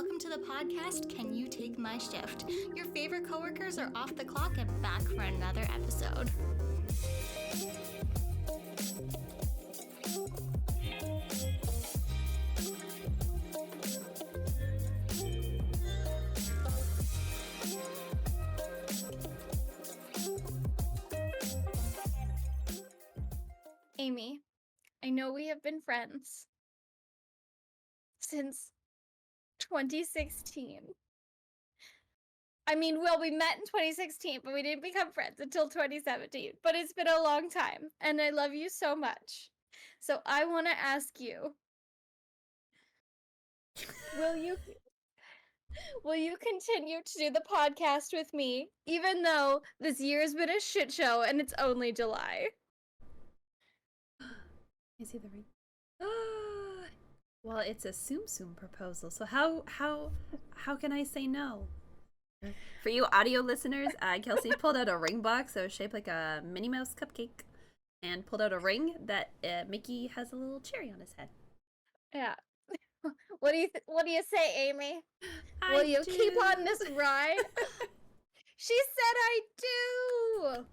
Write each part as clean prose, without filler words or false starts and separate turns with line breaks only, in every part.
welcome to the podcast, Can You Take My Shift? Your favorite coworkers are off the clock and back for another episode. Amy, I know we have been friends since 2016. I mean, well, we met in 2016, but we didn't become friends until 2017. But it's been a long time, and I love you so much. So I want to ask you, will you continue to do the podcast with me, even though this year has been a shit show and it's only July?
I see the ring. Well, it's a Tsum Tsum proposal, so how can I say no? For you audio listeners, Kelsey pulled out a ring box that was shaped like a Minnie Mouse cupcake, and pulled out a ring that Mickey has a little cherry on his head.
Yeah. What do you say, Amy? Will you keep on this ride? She said I do.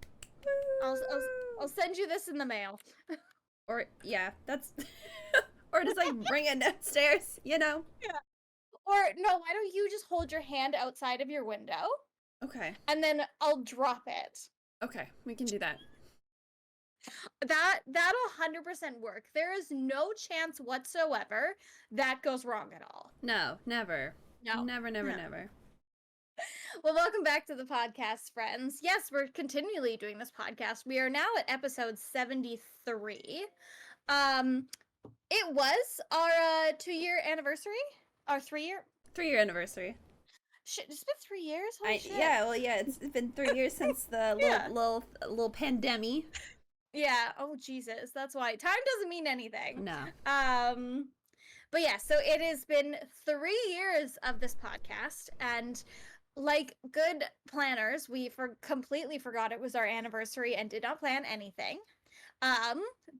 I'll send you this in the mail.
Or yeah, that's or just like bring it downstairs, you know?
Yeah. Or no, why don't you just hold your hand outside of your window?
Okay.
And then I'll drop it.
Okay, we can do that.
That'll 100% work. There is no chance whatsoever that goes wrong at all.
No, never.
No.
Never.
Well, welcome back to the podcast, friends. Yes, we're continually doing this podcast. We are now at episode 73. It was our 2-year anniversary. Our 3-year?
3-year anniversary.
Shit, it's been 3 years? Holy shit.
Yeah, well, yeah, it's been 3 years since the little pandemic.
Yeah, oh Jesus, that's why. Time doesn't mean anything.
No.
But yeah, so it has been 3 years of this podcast, and like good planners, we completely forgot it was our anniversary and did not plan anything.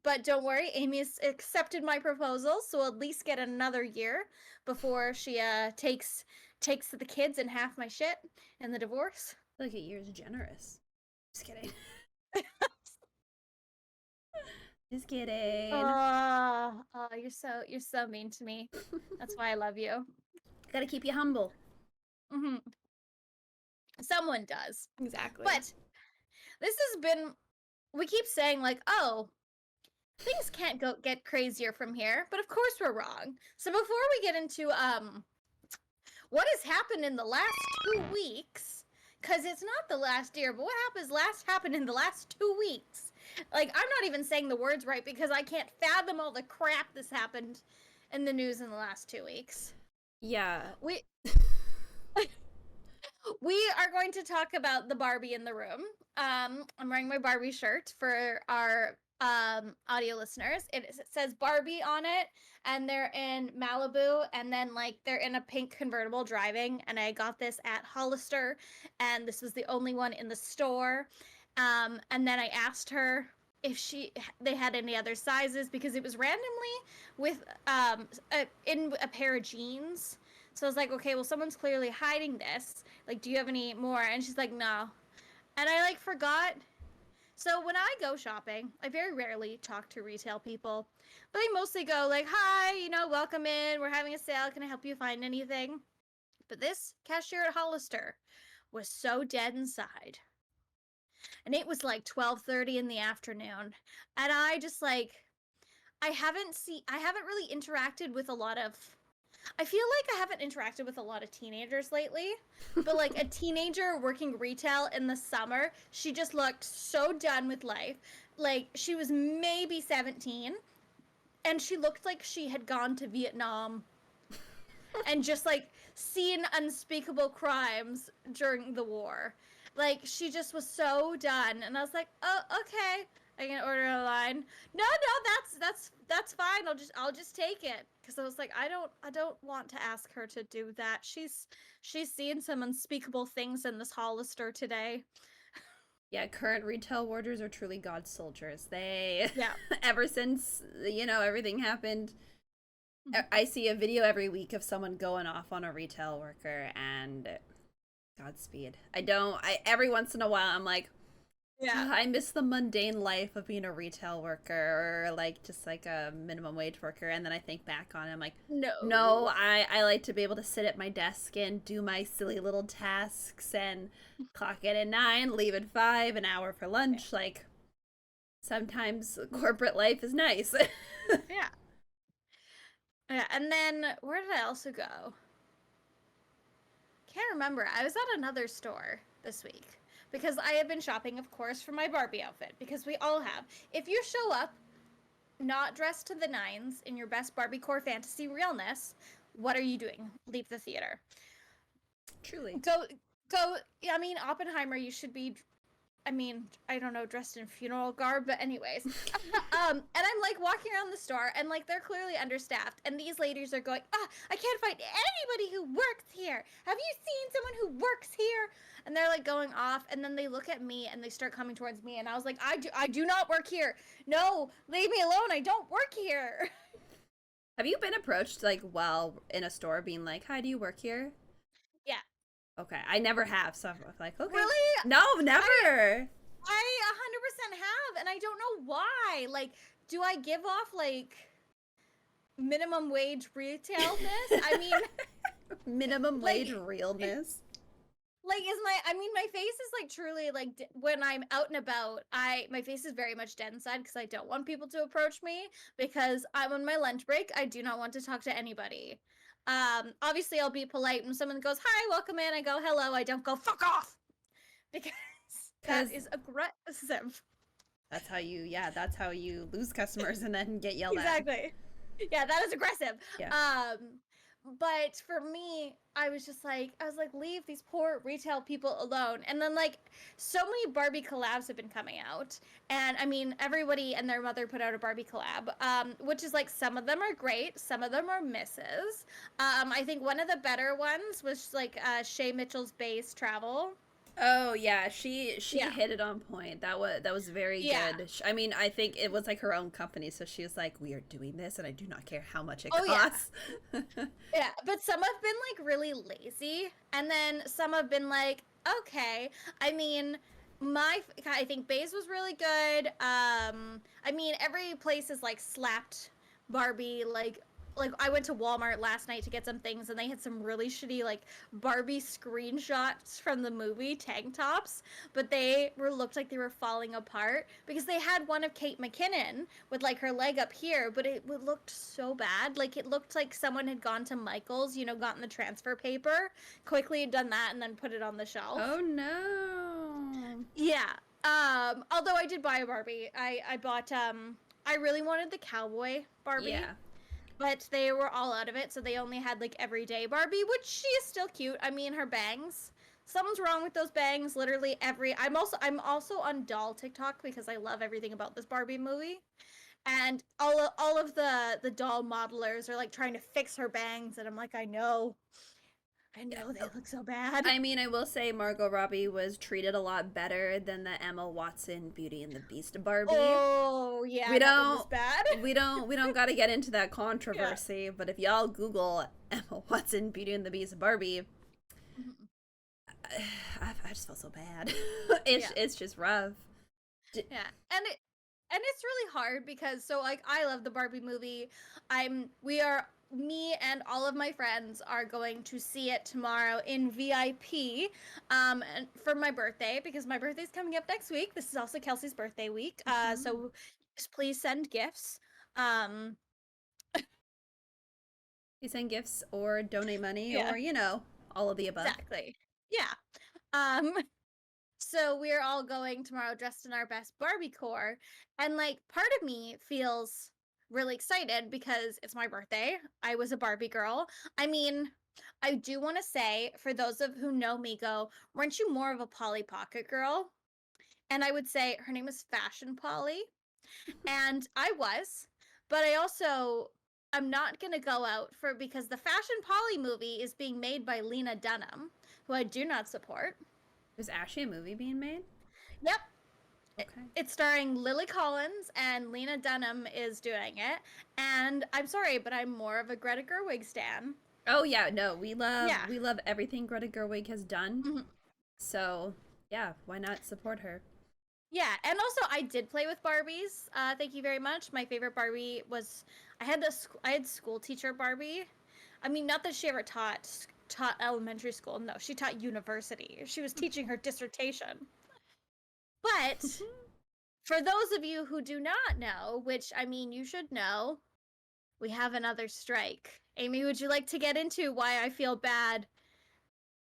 But don't worry, Amy's accepted my proposal, so we'll at least get another year before she takes the kids and half my shit and the divorce.
I feel like a year's generous. Just kidding. Just kidding.
You're so mean to me. That's why I love you.
Gotta keep you humble.
Mm-hmm. Someone does.
Exactly.
But this has been, we keep saying like, oh, things can't get crazier from here, but of course we're wrong. So before we get into what has happened in the last 2 weeks, because it's not the last year, but what happened in the last 2 weeks? Like, I'm not even saying the words right because I can't fathom all the crap that's happened in the news in the last 2 weeks.
Yeah.
We are going to talk about the Barbie in the room. I'm wearing my Barbie shirt for our audio listeners. It says Barbie on it, and they're in Malibu, and then like they're in a pink convertible driving, and I got this at Hollister, and this was the only one in the store. And then I asked her if they had any other sizes because it was randomly with in a pair of jeans. So I was like, okay, well, someone's clearly hiding this. Like, do you have any more? And she's like, no. And I like forgot. So when I go shopping, I very rarely talk to retail people, but I mostly go like, hi, welcome in. We're having a sale. Can I help you find anything? But this cashier at Hollister was so dead inside. And it was like 12:30 in the afternoon. And I just like, I haven't really interacted with a lot of, I feel like I haven't interacted with a lot of teenagers lately, but like a teenager working retail in the summer, she just looked so done with life. Like she was maybe 17 and she looked like she had gone to Vietnam and just like seen unspeakable crimes during the war. Like she just was so done, and I was like, oh, okay, I can order online. No, that's fine. I'll just take it, because I was like, I don't want to ask her to do that. She's seen some unspeakable things in this Hollister today.
Yeah, current retail warders are truly God's soldiers. They
yeah
ever since everything happened
Mhm.
I see a video every week of someone going off on a retail worker, and Godspeed. I don't. I every once in a while I'm like,
Yeah.
I miss the mundane life of being a retail worker or like just like a minimum wage worker, and then I think back on it, I'm like, no,
No.
I like to be able to sit at my desk and do my silly little tasks and clock in at 9, leave at 5, an hour for
Yeah.
lunch. Like sometimes corporate life is nice.
Yeah. Yeah. And then where did I also go? Can't remember. I was at another store this week because I have been shopping, of course, for my Barbie outfit because we all have. If you show up not dressed to the nines in your best Barbie core fantasy realness, what are you doing? Leave the theater.
Truly.
Go, go. I mean, Oppenheimer, you should be. I mean, I don't know, dressed in funeral garb, but anyways. And I'm like walking around the store, and like they're clearly understaffed, and these ladies are going, I can't find anybody who works here. Have you seen someone who works here? And they're like going off, and then they look at me and they start coming towards me, and I was like, I do not work here. No, leave me alone. I don't work here.
Have you been approached like while in a store being like, "Hi, do you work here?"
Yeah.
Okay, I never have, so I'm like, okay.
Really?
No,
I
never.
I 100% have, and I don't know why. Like, do I give off like minimum wage retailness? I mean,
Minimum wage
like
realness.
like is my I mean my face is like truly like when I'm out and about, I my face is very much dead inside because I don't want people to approach me because I'm on my lunch break. I do not want to talk to anybody. Obviously I'll be polite when someone goes, "Hi, welcome in." I go, "Hello." I don't go, "Fuck off." Because that
Because
is aggressive.
that's how you lose customers and then get yelled at.
Exactly. Yeah, that is aggressive.
Yeah.
But for me, I was like, leave these poor retail people alone. And then like so many Barbie collabs have been coming out. And I mean, everybody and their mother put out a Barbie collab. Which is like some of them are great, some of them are misses. I think one of the better ones was like Shay Mitchell's Base Travel.
Oh yeah, she
Yeah.
hit it on point. That was very
Yeah.
good. I mean, I think it was like her own company, so she was like, "We are doing this, and I do not care how much it
Oh yeah.
costs."
Yeah, but some have been like really lazy, and then some have been like, okay. I mean, I think Bays was really good. I mean, every place is like slapped Barbie. Like I went to Walmart last night to get some things, and they had some really shitty like Barbie screenshots from the movie tank tops, but they were looked like they were falling apart because they had one of Kate McKinnon with like her leg up here, but it looked so bad. Like it looked like someone had gone to Michael's, gotten the transfer paper, quickly done that, and then put it on the shelf.
Oh no.
Yeah. Although I did buy a Barbie. I bought I really wanted the cowboy Barbie.
Yeah.
But they were all out of it, so they only had like everyday Barbie, which she is still cute. I mean, her bangs. Something's wrong with those bangs. Literally every. I'm also on doll TikTok because I love everything about this Barbie movie, and all of the doll modelers are like trying to fix her bangs, and I'm like, I know they look so bad.
I mean, I will say Margot Robbie was treated a lot better than the Emma Watson Beauty and the Beast Barbie.
Oh yeah,
we
that one was
don't
bad.
we don't got to get into that controversy, but if y'all Google Emma Watson Beauty and the Beast Barbie,
Mhm.
I just felt so bad.
Yeah.
It's just rough.
Yeah, and it's really hard because so like I love the Barbie movie. Me and all of my friends are going to see it tomorrow in VIP and for my birthday because my birthday's coming up next week. This is also Kelsey's birthday week. So just please send gifts. Um
You send gifts or donate money
yeah,
or all of the above.
exactly. Yeah. Um So we're all going tomorrow dressed in our best Barbie core. And like part of me feels really excited because it's my birthday. I was a Barbie girl. I mean, I do want to say, for those of who know me, go, weren't you more of a Polly Pocket girl? And I would say her name is Fashion Polly. And I was, but I also I'm not gonna go out for because the Fashion Polly movie is being made by Lena Dunham, who I do not support.
There's actually a movie being made.
Yep.
Okay.
It's starring Lily Collins, and Lena Dunham is doing it. And I'm sorry, but I'm more of a Greta Gerwig stan.
Oh yeah, no,
Yeah.
we love everything Greta Gerwig has done.
Mhm.
So yeah, why not support her?
Yeah, and also I did play with Barbies. Thank you very much. My favorite Barbie was I had school teacher Barbie. I mean, not that she ever taught elementary school. No, she taught university. She was teaching her dissertation. But for those of you who do not know, which I mean you should know, we have another strike. Amy, would you like to get into why I feel bad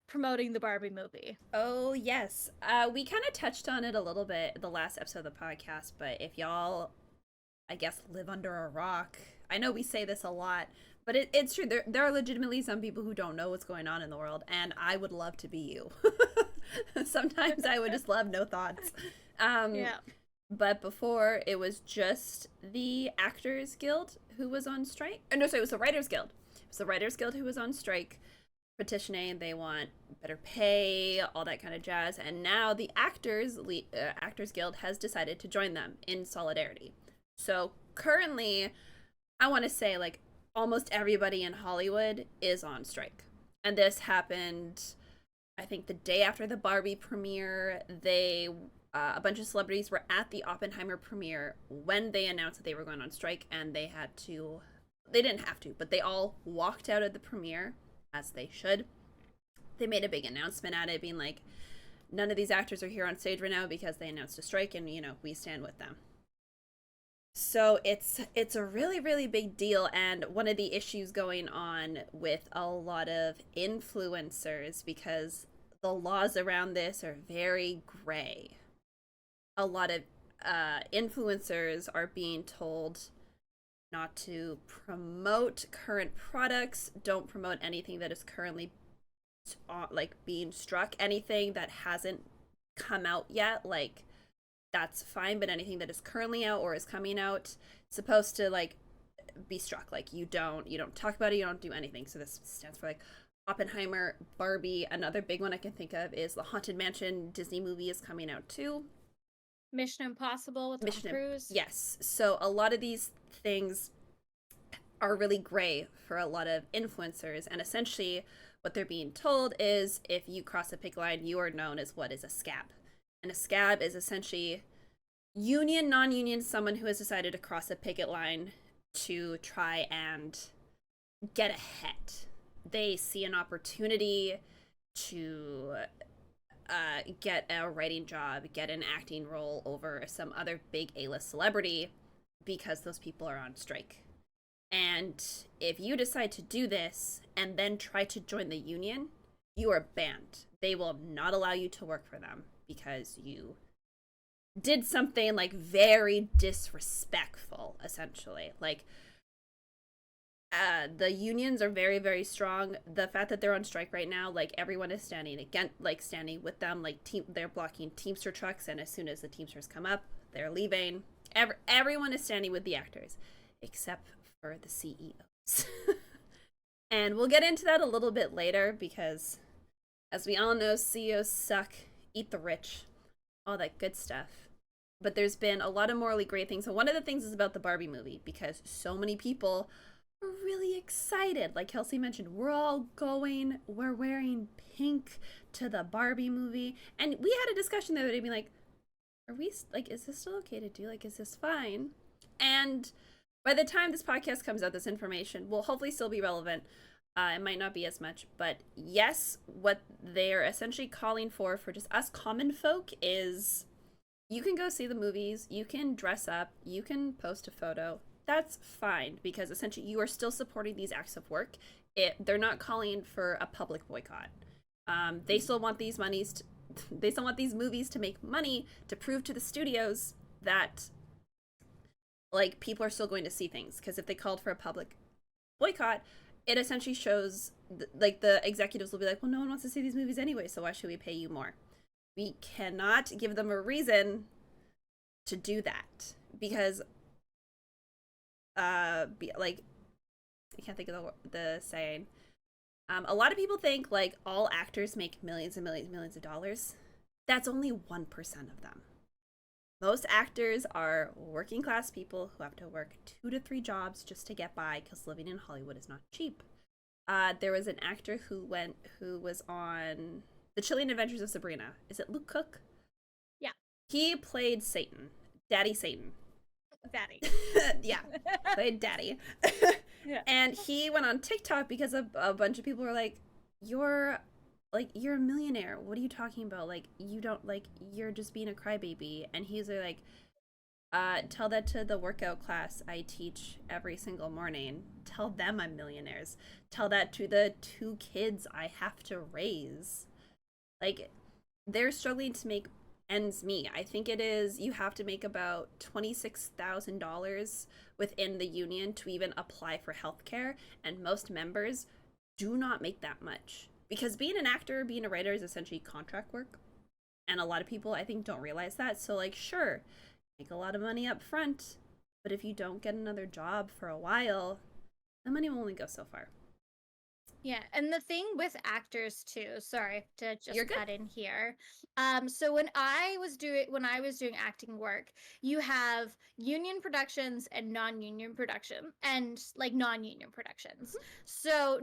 promoting the Barbie movie?
Oh yes, we kind of touched on it a little bit the last episode of the podcast, but if y'all, I guess, live under a rock, I know we say this a lot, but it's true. There are legitimately some people who don't know what's going on in the world, and I would love to be you. Sometimes I would just love no thoughts.
Yeah.
But before, it was just the Actors Guild who was on strike. No, sorry, it was the Writers Guild. It was the Writers Guild who was on strike, petitioning. They want better pay, all that kind of jazz. And now the Actors Guild has decided to join them in solidarity. So currently, I want to say like almost everybody in Hollywood is on strike. And this happened, I think, the day after the Barbie premiere. A bunch of celebrities were at the Oppenheimer premiere when they announced that they were going on strike, and they didn't have to, but they all walked out of the premiere, as they should. They made a big announcement at it, being like, none of these actors are here on stage right now because they announced a strike, and, we stand with them. So it's a really, really big deal, and one of the issues going on with a lot of influencers, because the laws around this are very gray. A lot of influencers are being told not to promote current products, don't promote anything that is currently like being struck, anything that hasn't come out yet, like that's fine, but anything that is currently out or is coming out, supposed to like be struck. Like you don't talk about it, you don't do anything. So this stands for like Oppenheimer, Barbie. Another big one I can think of is the Haunted Mansion Disney movie is coming out too.
Mission Impossible with Tom Cruise.
Yes. So a lot of these things are really gray for a lot of influencers, and essentially what they're being told is if you cross a picket line, you are known as what is a scab. And a scab is essentially union, non-union, someone who has decided to cross a picket line to try and get ahead. They see an opportunity to get a writing job, get an acting role over some other big A-list celebrity because those people are on strike. And if you decide to do this and then try to join the union, you are banned. They will not allow you to work for them because you did something like very disrespectful, essentially. Like, the unions are very, very strong. The fact that they're on strike right now, like everyone is standing with them. Like they're blocking Teamster trucks, and as soon as the Teamsters come up, they're leaving. Everyone is standing with the actors, except for the CEOs. And we'll get into that a little bit later because, as we all know, CEOs suck, eat the rich, all that good stuff. But there's been a lot of morally great things. And one of the things is about the Barbie movie, because so many people are really excited. Like Kelsey mentioned, we're wearing pink to the Barbie movie. And we had a discussion the other day being like, is this still okay to do? Like, is this fine? And by the time this podcast comes out, this information will hopefully still be relevant. It might not be as much, but yes, what they're essentially calling for just us common folk is you can go see the movies, you can dress up, you can post a photo. That's fine, because essentially you are still supporting these acts of work. They're not calling for a public boycott. They still want these movies to make money to prove to the studios that like people are still going to see things. Because if they called for a public boycott, it essentially shows like the executives will be like, well, no one wants to see these movies anyway, so why should we pay you more? We cannot give them a reason to do that, because like I can't think of the saying. A lot of people think like all actors make millions and millions of dollars. That's only 1% of them. Most actors are working class people who have to work 2 to 3 jobs just to get by because living in Hollywood is not cheap. There was an actor who was on The Chilling Adventures of Sabrina. Is it Luke Cook?
Yeah.
He played Satan, Daddy Satan.
Daddy.
Yeah, played Daddy.
Yeah.
And he went on TikTok because a bunch of people were like, "You're you're a millionaire. What are you talking about? Like you don't like you're just being a crybaby." And he's like, tell that to the workout class I teach every single morning. Tell them I'm millionaires. Tell that to the 2 kids I have to raise. Like, they're struggling to make ends meet. I think it is you have to make about $26,000 within the union to even apply for healthcare, and most members do not make that much. Because being an actor, being a writer is essentially contract work. And a lot of people I think don't realize that. So like sure, make a lot of money up front, but if you don't get another job for a while, the money will only go so far.
Yeah, and the thing with actors too, sorry to just
You're good.
cut in here. So when I was doing acting work, you have union productions and non-union production and like non-union productions. So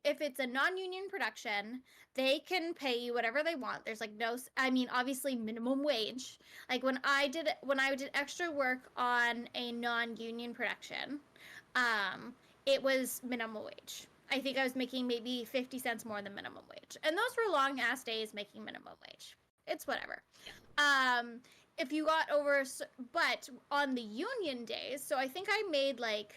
if it's a non-union production, they can pay you whatever they want. There's like I mean obviously minimum wage. Like when I did extra work on a non-union production, it was minimum wage. I think I was making maybe 50 cents more than minimum wage. And those were long ass days making minimum wage. It's whatever. If you got over, but on the union days, so I think I made like,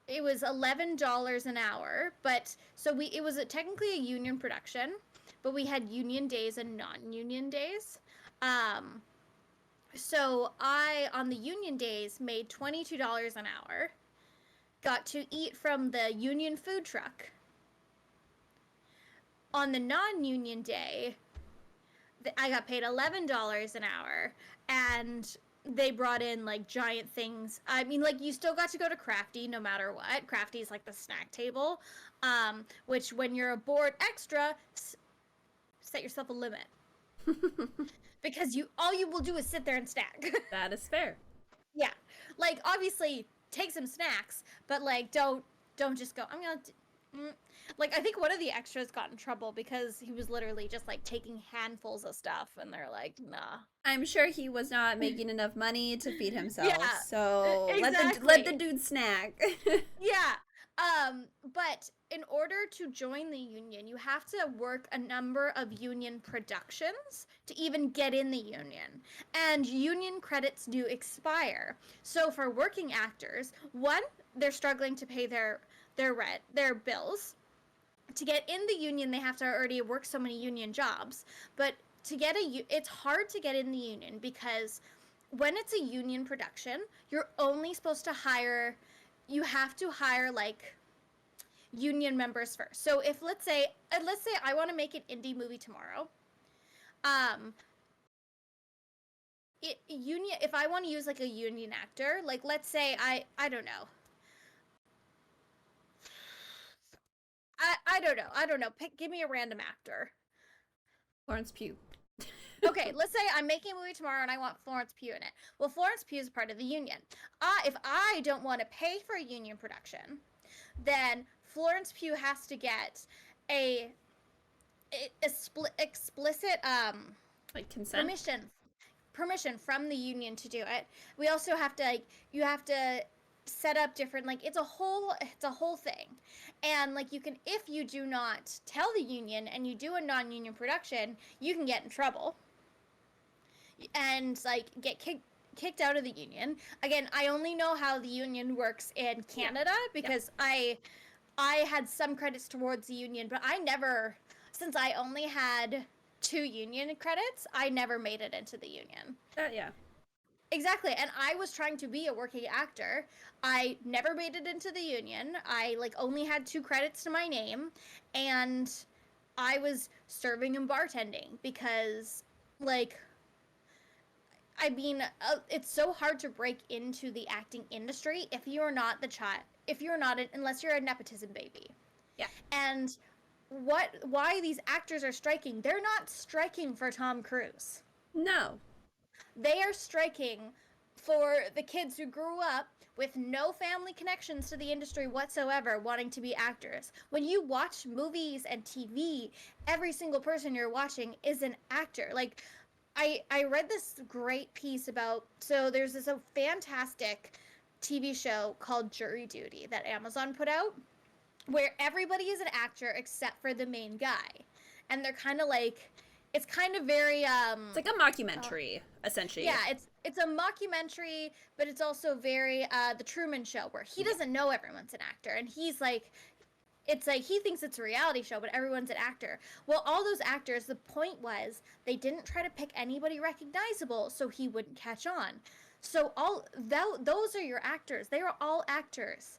it was $11 an hour, but so it was technically a union production, but we had union days and non-union days. So I, on the union days, made $22 an hour, got to eat from the union food truck. On the non-union day, I got paid $11 an hour, and they brought in like giant things. I mean, like you still got to go to Crafty no matter what. Crafty is like the snack table, which when you're a bored extra, set yourself a limit because all you will do is sit there and snack.
That is fair.
Yeah, like obviously take some snacks, but like don't just go, I'm gonna like I think one of the extras got in trouble because he was literally just like taking handfuls of stuff, and they're like, nah.
I'm sure he was not making enough money to feed himself.
Yeah,
so
exactly.
let the dude snack.
Yeah. But in order to join the union, you have to work a number of union productions to even get in the union. And union credits do expire. So for working actors, one, they're struggling to pay their rent, their bills. To get in the union, they have to already work so many union jobs. But it's hard to get in the union because when it's a union production, you're only supposed to you have to hire like union members first. So if let's say I want to make an indie movie tomorrow, if I want to use like a union actor, like let's say I don't know. I don't know. Give me a random actor.
Florence Pugh.
Okay, let's say I'm making a movie tomorrow and I want Florence Pugh in it. Well, Florence Pugh is part of the union. If I don't want to pay for a union production, then Florence Pugh has to get a explicit
like consent
permission from the union to do it. We also have to you have to set up different it's a whole thing. And like if you do not tell the union and you do a non-union production, you can get in trouble and like get kicked out of the union. Again, I only know how the union works in Canada because I had some credits towards the union, but since I only had 2 union credits, I never made it into the union.
Yeah.
Exactly. And I was trying to be a working actor. I never made it into the union. I only had 2 credits to my name, and I was serving and bartending because I mean, it's so hard to break into the acting industry if you're not unless you're a nepotism baby.
Yeah.
And why these actors are striking? They're not striking for Tom Cruise.
No.
They are striking for the kids who grew up with no family connections to the industry whatsoever wanting to be actors. When you watch movies and TV, every single person you're watching is an actor. Like I read this great piece about, so there's this a fantastic TV show called Jury Duty that Amazon put out where everybody is an actor except for the main guy. And they're kind of like, it's kind of very
It's like a mockumentary, essentially.
yeah, it's a mockumentary, but it's also very the Truman Show, where he doesn't know everyone's an actor, and he's like, it's like he thinks it's a reality show, but everyone's an actor. Well, all those actors, the point was they didn't try to pick anybody recognizable so he wouldn't catch on. So those are your actors. They are all actors.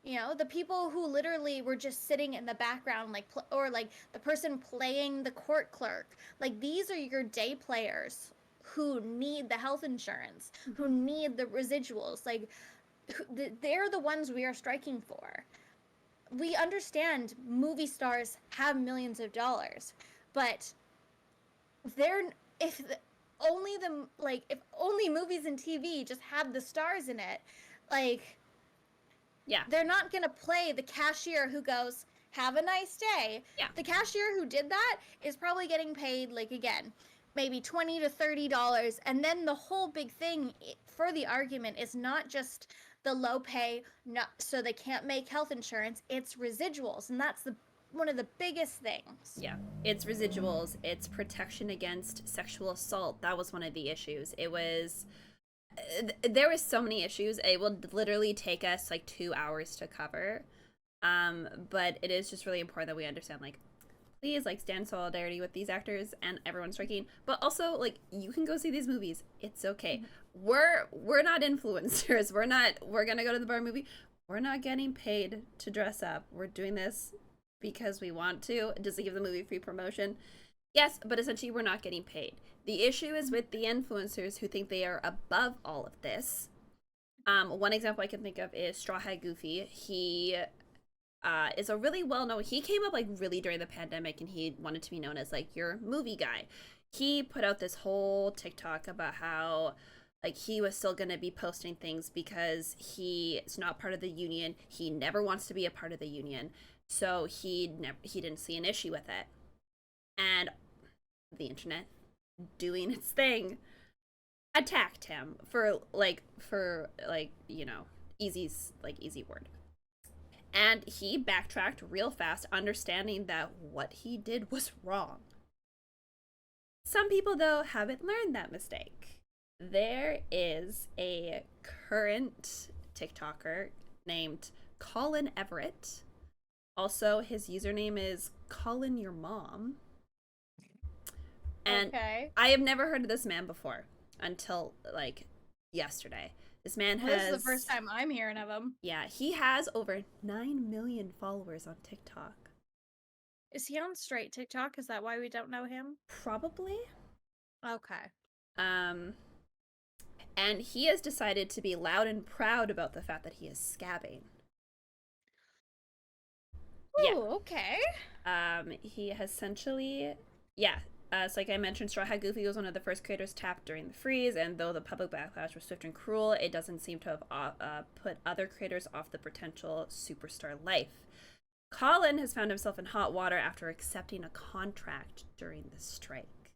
You know, the people who literally were just sitting in the background, like, or like the person playing the court clerk. Like, these are your day players who need the health insurance, who need the residuals. Like, they're the ones we are striking for. We understand movie stars have millions of dollars, but if only movies and TV just had the stars in it, like,
yeah,
they're not gonna play the cashier who goes, "Have a nice day."
Yeah.
The cashier who did that is probably getting paid, like, again, maybe $20 to $30, and then the whole big thing for the argument is not just the low pay, not so they can't make health insurance. It's residuals, and that's one of the biggest things.
Yeah, it's residuals. It's protection against sexual assault. That was one of the issues. It was there was so many issues. It would literally take us like 2 hours to cover. But it is just really important that we understand, like, please, like, stand in solidarity with these actors and everyone striking. But also, like, you can go see these movies. It's okay. We're not influencers. We're gonna go to the bar movie. We're not getting paid to dress up. We're doing this because we want to, just to give the movie free promotion. Yes, but essentially we're not getting paid. The issue is with the influencers who think they are above all of this. One example I can think of is Straw Hat Goofy. He is a really well-known, he came up like really during the pandemic, and he wanted to be known as like your movie guy. He put out this whole TikTok about how like he was still going to be posting things because he is not part of the union. He never wants to be a part of the union. So he didn't see an issue with it. And the internet, doing its thing, attacked him for you know, easy word. And he backtracked real fast, understanding that what he did was wrong. Some people, though, haven't learned that mistake. There is a current TikToker named Colin Everett. Also, his username is Colin Your Mom. And
okay.
I have never heard of this man before until like yesterday. This man has.
This is the first time I'm hearing of him.
Yeah, he has over 9 million followers on TikTok.
Is he on straight TikTok? Is that why we don't know him?
Probably.
Okay.
And he has decided to be loud and proud about the fact that he is scabbing.
Ooh,
yeah.
Okay.
He has essentially, yeah. So like I mentioned, Straw Hat Goofy was one of the first creators tapped during the freeze, and though the public backlash was swift and cruel, it doesn't seem to have put other creators off the potential superstar life. Colin has found himself in hot water after accepting a contract during the strike.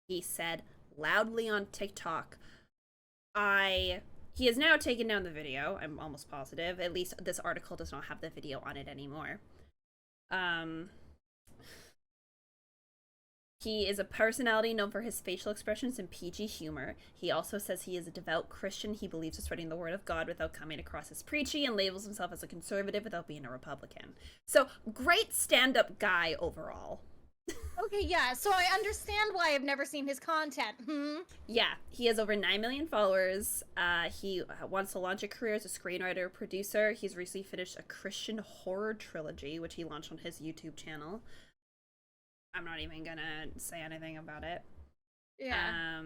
He said loudly on TikTok, he has now taken down the video, I'm almost positive. At least this article does not have the video on it anymore. He is a personality known for his facial expressions and PG humor. He also says he is a devout Christian. He believes in spreading the word of God without coming across as preachy, and labels himself as a conservative without being a Republican. So, great stand-up guy overall.
Okay, yeah, so I understand why I've never seen his content.
Yeah, he has over 9 million followers. He wants to launch a career as a screenwriter, producer. He's recently finished a Christian horror trilogy, which he launched on his YouTube channel. I'm not even gonna say anything about it.
Yeah.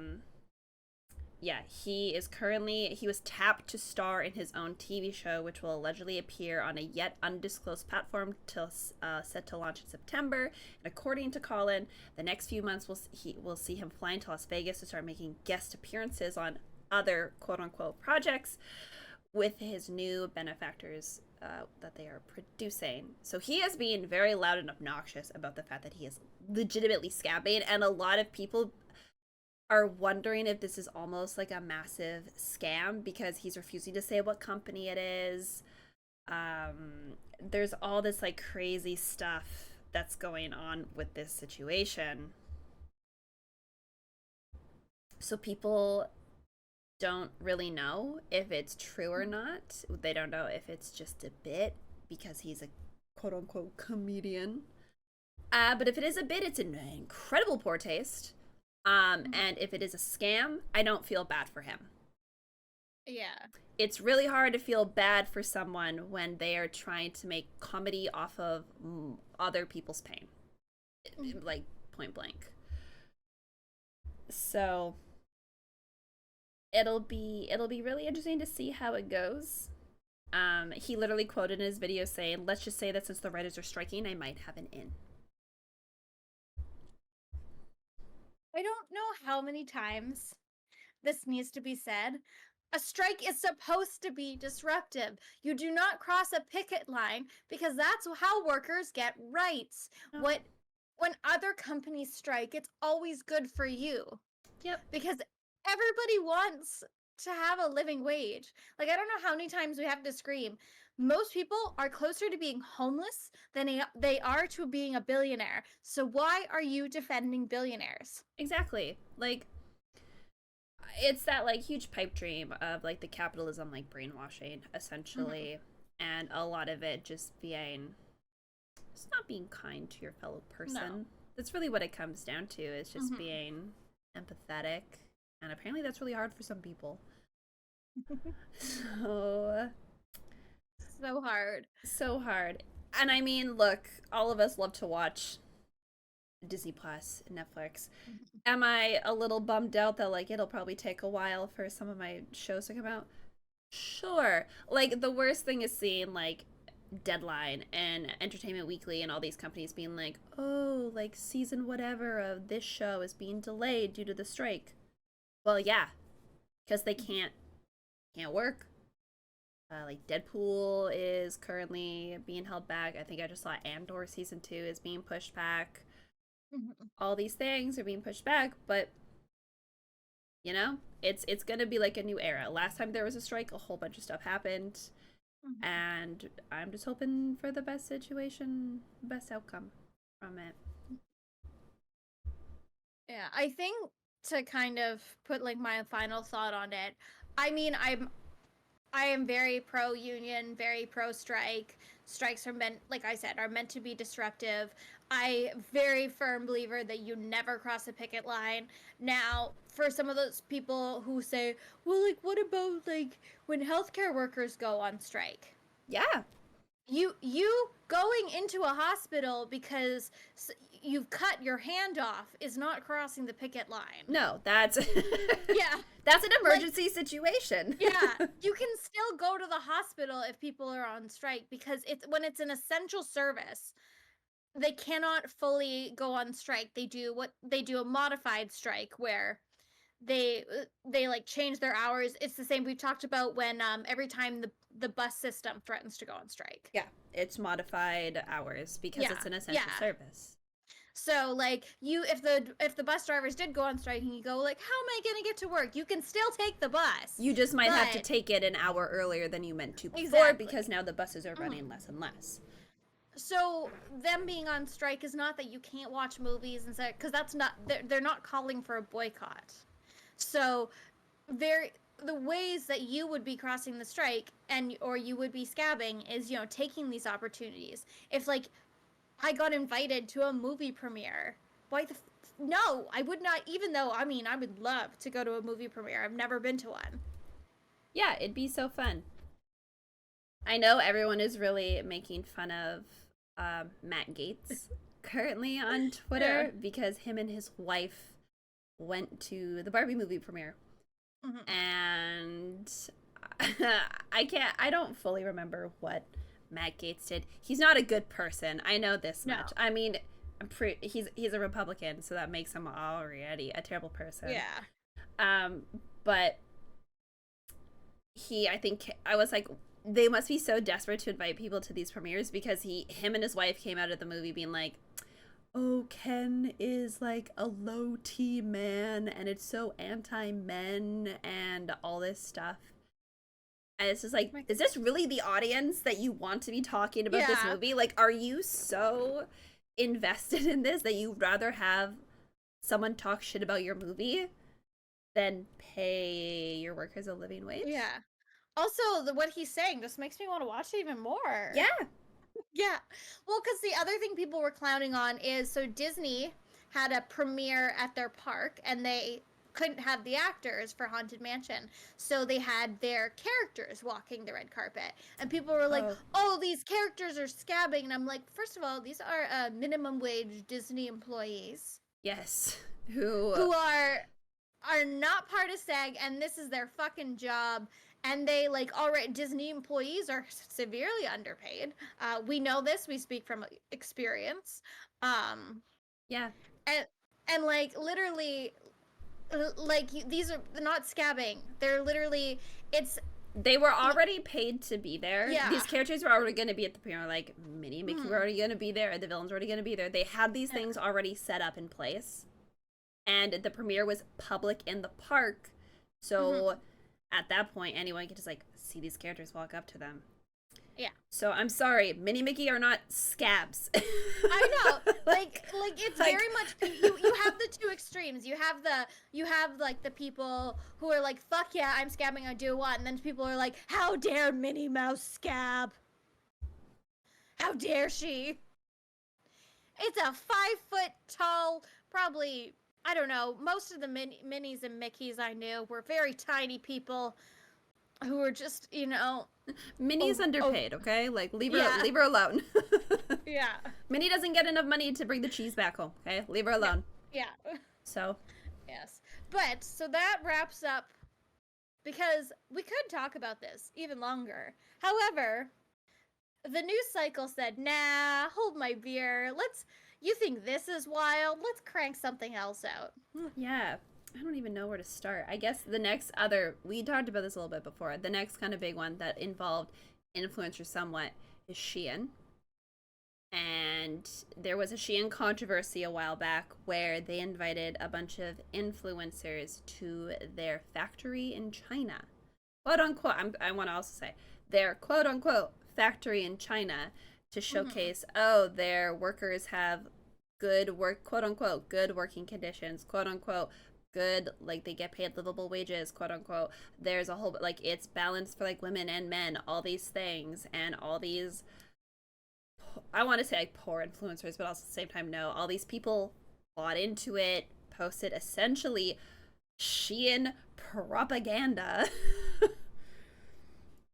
yeah, he was tapped to star in his own TV show, which will allegedly appear on a yet undisclosed platform set to launch in September. And according to Colin, the next few months will see him flying to Las Vegas to start making guest appearances on other quote unquote projects with his new benefactors that they are producing. So he is being very loud and obnoxious about the fact that he is legitimately scabbing, and a lot of people are wondering if this is almost like a massive scam because he's refusing to say what company it is. There's all this like crazy stuff that's going on with this situation. So people don't really know if it's true or not. They don't know if it's just a bit because he's a quote unquote comedian. But if it is a bit, it's in incredible poor taste. And if it is a scam, I don't feel bad for him.
Yeah.
It's really hard to feel bad for someone when they are trying to make comedy off of other people's pain. Like, point blank. So it'll be really interesting to see how it goes. He literally quoted in his video saying, "Let's just say that since the writers are striking, I might have an in."
I don't know how many times this needs to be said. A strike is supposed to be disruptive. You do not cross a picket line because that's how workers get rights.
Oh.
When other companies strike, it's always good for you.
Yep.
Because everybody wants to have a living wage. Like, I don't know how many times we have to scream. Most people are closer to being homeless than they are to being a billionaire. So why are you defending billionaires?
Exactly. Like, it's that like huge pipe dream of like the capitalism like brainwashing essentially, and a lot of it just being it's not being kind to your fellow person.
No.
That's really what it comes down to, is just being empathetic, and apparently that's really hard for some people.
So hard.
So hard. And I mean, look, all of us love to watch Disney Plus, Netflix. Am I a little bummed out that like it'll probably take a while for some of my shows to come out? Sure. Like the worst thing is seeing like Deadline and Entertainment Weekly and all these companies being like, "Oh, like season whatever of this show is being delayed due to the strike." Well, yeah, because they can't work. Like Deadpool is currently being held back. I think I just saw Andor season 2 is being pushed back. All these things are being pushed back, but you know, it's gonna be like a new era. Last time there was a strike, a whole bunch of stuff happened, and I'm just hoping for the best situation, best outcome from it.
Yeah, I think to kind of put like my final thought on it, I mean, I am very pro union, very pro strike. Strikes are meant, like I said, are meant to be disruptive. I very firm believer that you never cross a picket line. Now, for some of those people who say, well, like, what about like when healthcare workers go on strike?
Yeah.
You going into a hospital because you've cut your hand off is not crossing the picket line.
No, that's
Yeah.
That's an emergency situation.
Yeah, you can still go to the hospital if people are on strike because when it's an essential service, they cannot fully go on strike. They do a modified strike where they like change their hours. It's the same we've talked about when every time the bus system threatens to go on strike.
Yeah, it's modified hours because it's an essential service.
So like if the bus drivers did go on strike and you go like, how am I gonna get to work? You can still take the bus.
You just might have to take it an hour earlier than you meant to before because now the buses are running less and less.
So them being on strike is not that you can't watch movies and stuff, because that's not they're not calling for a boycott. So the ways that you would be crossing the strike or you would be scabbing is, taking these opportunities. If like I got invited to a movie premiere, no, I would not, even though I would love to go to a movie premiere. I've never been to one.
Yeah, it'd be so fun. I know everyone is really making fun of Matt Gaetz currently on Twitter because him and his wife went to the Barbie movie premiere.
Mhm.
And I don't fully remember what Matt Gaetz did. He's not a good person. I know this
No.
much. I mean, he's a Republican, so that makes him already a terrible person.
Yeah.
Um, but I think I was like, they must be so desperate to invite people to these premieres because him and his wife came out of the movie being like, oh, Ken is like a low T man and it's so anti men and all this stuff. And it's just like, is this really the audience that you want to be talking about this
Yeah.
movie? Like, are you so invested in this that you'd rather have someone talk shit about your movie than pay your workers a living wage?
Yeah. Also, what he's saying just makes me want to watch it even more.
Yeah.
Yeah. Well, because the other thing people were clowning on is so Disney had a premiere at their park and they couldn't have the actors for Haunted Mansion. So they had their characters walking the red carpet. And people were like, oh, these characters are scabbing. And I'm like, first of all, these are minimum wage Disney employees.
Yes.
Who are not part of SAG, and this is their fucking job. And they like already Disney employees are severely underpaid. We know this. We speak from experience.
Yeah.
And like literally, like these are not scabbing. They're literally
they were already paid to be there.
Yeah.
These characters were already going to be at the premiere. Like Minnie and Mickey were already going to be there. The villains were already going to be there. They had these things already set up in place. And the premiere was public in the park. So at that point, anyone could just like see these characters walk up to them.
Yeah.
So I'm sorry, Minnie and Mickey are not scabs.
I know. Like it's
Like-
very much you have the two extremes. You have like the people who are like, fuck yeah, I'm scabbing, I do what, and then people are like, how dare Minnie Mouse scab? How dare she? It's a 5-foot tall, probably, I don't know, most of the Minnies and Mickeys I knew were very tiny people who were just, you know.
Minnie's underpaid, okay? Like leave her
Yeah.
leave her alone.
Yeah.
Minnie doesn't get enough money to bring the cheese back home, okay? Leave her alone.
Yeah.
So
Yes. But so that wraps up because we could talk about this even longer. However, the news cycle said, nah, hold my beer. You think this is wild? Let's crank something else out.
yeah, I don't even know where to start. I guess we talked about this a little bit before. The next kind of big one that involved influencers somewhat is Shein. And there was a Shein controversy a while back where they invited a bunch of influencers to their factory in China. Quote unquote, I want to also say, their quote unquote factory in China to showcase, their workers have good work, quote unquote, good working conditions, quote unquote, good, like they get paid livable wages, quote unquote. There's a whole, like it's balanced for like women and men, all these things, and all these, I want to say like poor influencers, but also at the same time, no, all these people bought into it, posted essentially Shein propaganda.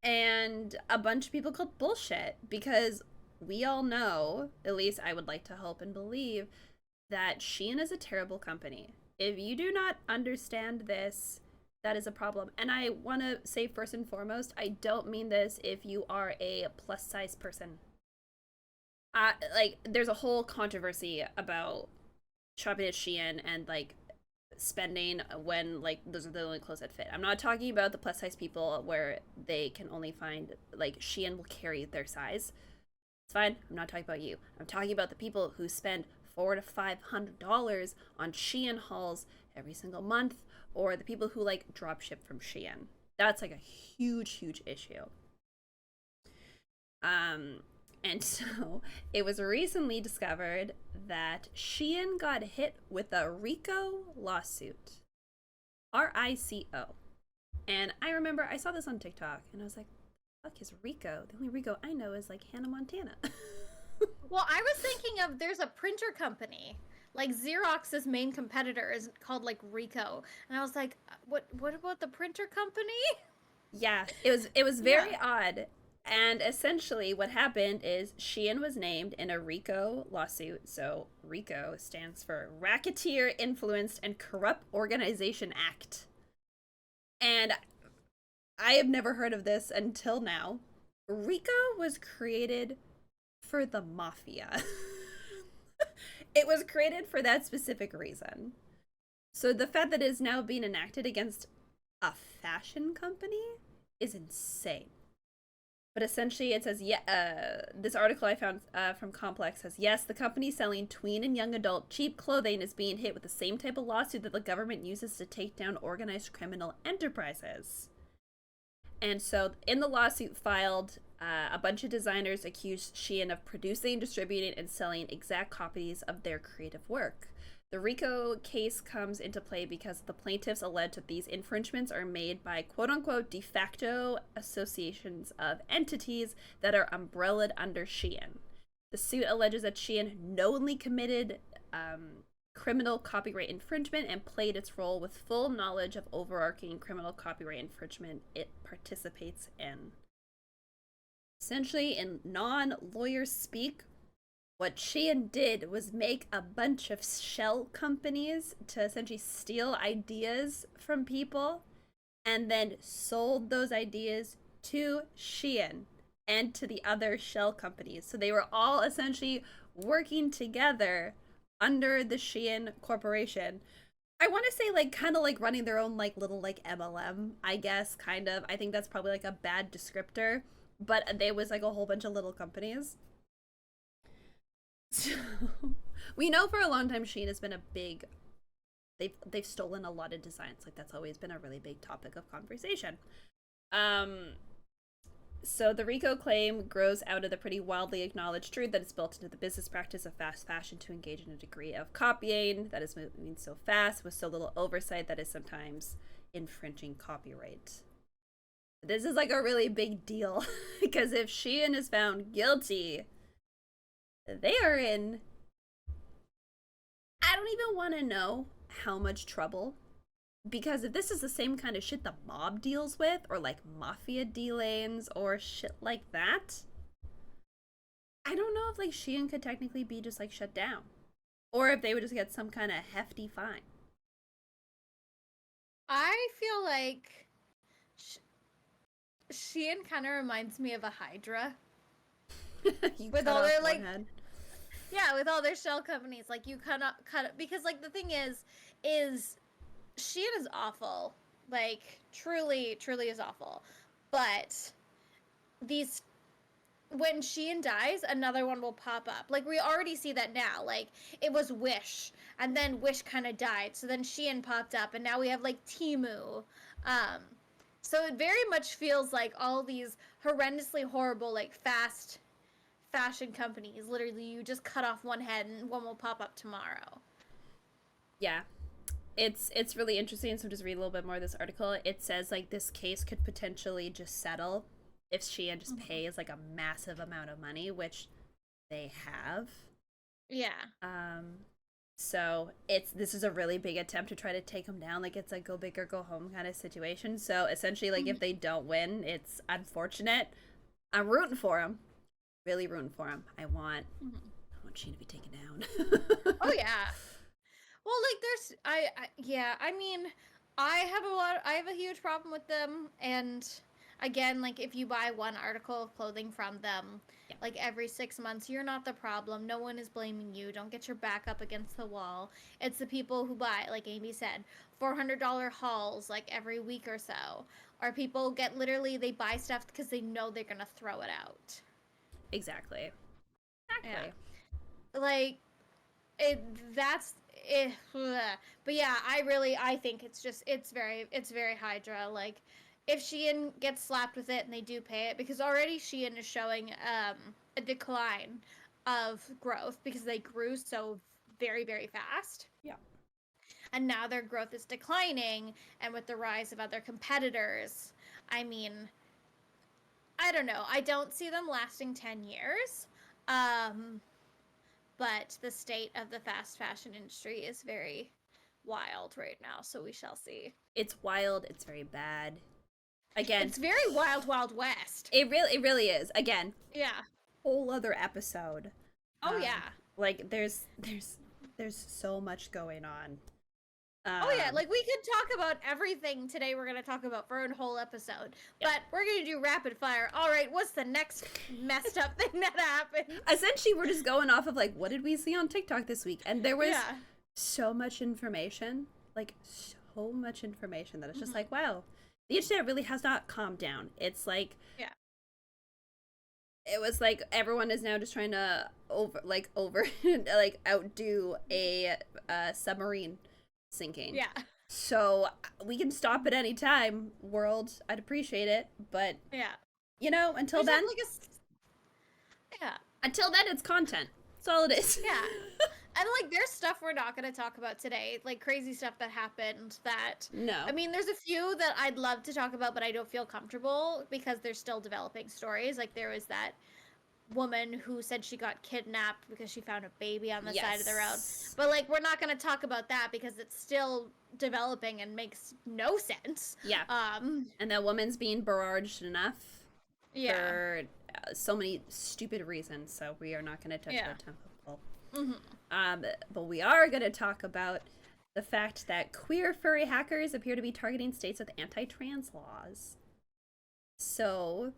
And a bunch of people called bullshit because we all know, at least I would like to hope and believe, that Shein is a terrible company. If you do not understand this, that is a problem. And I want to say first and foremost, I don't mean this if you are a plus size person. Like there's a whole controversy about shopping at Shein and like spending when like those are the only clothes that fit. I'm not talking about the plus size people where they can only find like Shein will carry their size. It's fine. I'm not talking about you. I'm talking about the people who spend $400 to $500 on Shein hauls every single month, or the people who like drop ship from Shein. That's like a huge issue. And so it was recently discovered that Shein got hit with a RICO lawsuit. RICO. And I remember I saw this on TikTok and I was like, fuck is RICO? The only RICO I know is like Hannah Montana.
Well, I was thinking of there's a printer company. Like Xerox's main competitor is called like Ricoh. And I was like, what about the printer company?
Yeah, it was very odd. And essentially what happened is Shein was named in a RICO lawsuit. So RICO stands for Racketeer Influenced and Corrupt Organization Act. And I have never heard of this until now. RICO was created for the mafia. It was created for that specific reason. So the fact that it is now being enacted against a fashion company is insane. But essentially, it says, yeah, this article I found from Complex says, yes, the company selling tween and young adult cheap clothing is being hit with the same type of lawsuit that the government uses to take down organized criminal enterprises. And so, in the lawsuit filed, a bunch of designers accused Shein of producing, distributing, and selling exact copies of their creative work. The RICO case comes into play because the plaintiffs allege that these infringements are made by quote unquote de facto associations of entities that are umbrellaed under Shein. The suit alleges that Shein knowingly committed criminal copyright infringement and played its role with full knowledge of overarching criminal copyright infringement it participates in. Essentially, in non-lawyer speak, what Shein did was make a bunch of shell companies to essentially steal ideas from people and then sold those ideas to Shein and to the other shell companies. So they were all essentially working together under the Shein Corporation. I want to say like kind of like running their own like little like MLM, I guess, kind of. I think that's probably like a bad descriptor, but there was like a whole bunch of little companies. So we know for a long time Shein has been a big they've stolen a lot of designs. Like that's always been a really big topic of conversation. So the RICO claim grows out of the pretty wildly acknowledged truth that it's built into the business practice of fast fashion to engage in a degree of copying that is moving so fast with so little oversight that is sometimes infringing copyright. This is like a really big deal because if Shein is found guilty, they are in, I don't even want to know how much trouble. Because if this is the same kind of shit the mob deals with, or like mafia dealings, or shit like that, I don't know if like Shein could technically be just like shut down. Or if they would just get some kind of hefty fine.
I feel like Shein kind of reminds me of a Hydra. With all their like head. Yeah, with all their shell companies, like you cut because like the thing is Shein is awful, like truly is awful, but these when Shein dies, another one will pop up. Like we already see that now. Like it was Wish, and then Wish kind of died, so then Shein popped up, and now we have like Temu. So it very much feels like all these horrendously horrible like fast fashion companies. Literally, you just cut off one head and one will pop up tomorrow.
Yeah. It's really interesting, so just read a little bit more of this article. It says like this case could potentially just settle if Shein just pays like a massive amount of money, which they have.
Yeah.
So this is a really big attempt to try to take them down. Like it's a go big or go home kind of situation. So essentially, like if they don't win, it's unfortunate. I'm rooting for them. Really rooting for them. I want Shein to be taken down.
Oh yeah. Well, like there's I mean, I have a huge problem with them, and again, like if you buy one article of clothing from them, like every 6 months, you're not the problem. No one is blaming you. Don't get your back up against the wall. It's the people who buy, like Amy said, $400 hauls like every week or so. Or people they buy stuff because they know they're gonna throw it out.
Exactly.
Yeah. Like but yeah, I think it's very Hydra. Like if Shein gets slapped with it and they do pay it, because already Shein is showing a decline of growth because they grew so very, very fast.
Yeah.
And now their growth is declining, and with the rise of other competitors, I mean, I don't know. I don't see them lasting 10 years. But the state of the fast fashion industry is very wild right now, so we shall see.
It's wild. It's very bad. Again,
it's very wild west.
It really is. Again,
yeah,
whole other episode.
Oh yeah,
like there's so much going on.
Oh yeah,
Um,
like we could talk about everything today we're going to talk about for a whole episode.
yeah.
But we're going to do rapid fire. All right, what's the next messed up thing that happened?
Essentially, we're just going off of like, what did we see on TikTok this week? And there was
Yeah.
so much information, like so much information that it's just
Mhm.
like, wow, the internet really has not calmed down. It's like,
Yeah.
it was like everyone is now just trying to like outdo a submarine sinking.
Yeah.
So we can stop at any time, world. I'd appreciate it, but
Yeah.
you know, until
There's
then,
like yeah.
until then, it's content. That's all it is.
Yeah. And like there's stuff we're not going to talk about today, like crazy stuff that happened that
No.
I mean, there's a few that I'd love to talk about, but I don't feel comfortable because they're still developing stories. Like there was that woman who said she got kidnapped because she found a baby on the side of the road.
Yes.
But like we're not going to talk about that because it's still developing and makes no sense.
Yeah. And that woman's being barraged enough
Yeah.
for so many stupid reasons. So we are not going to touch
Yeah.
that topic.
Mhm.
But we are going to talk about the fact that queer furry hackers appear to be targeting states with anti-trans laws. So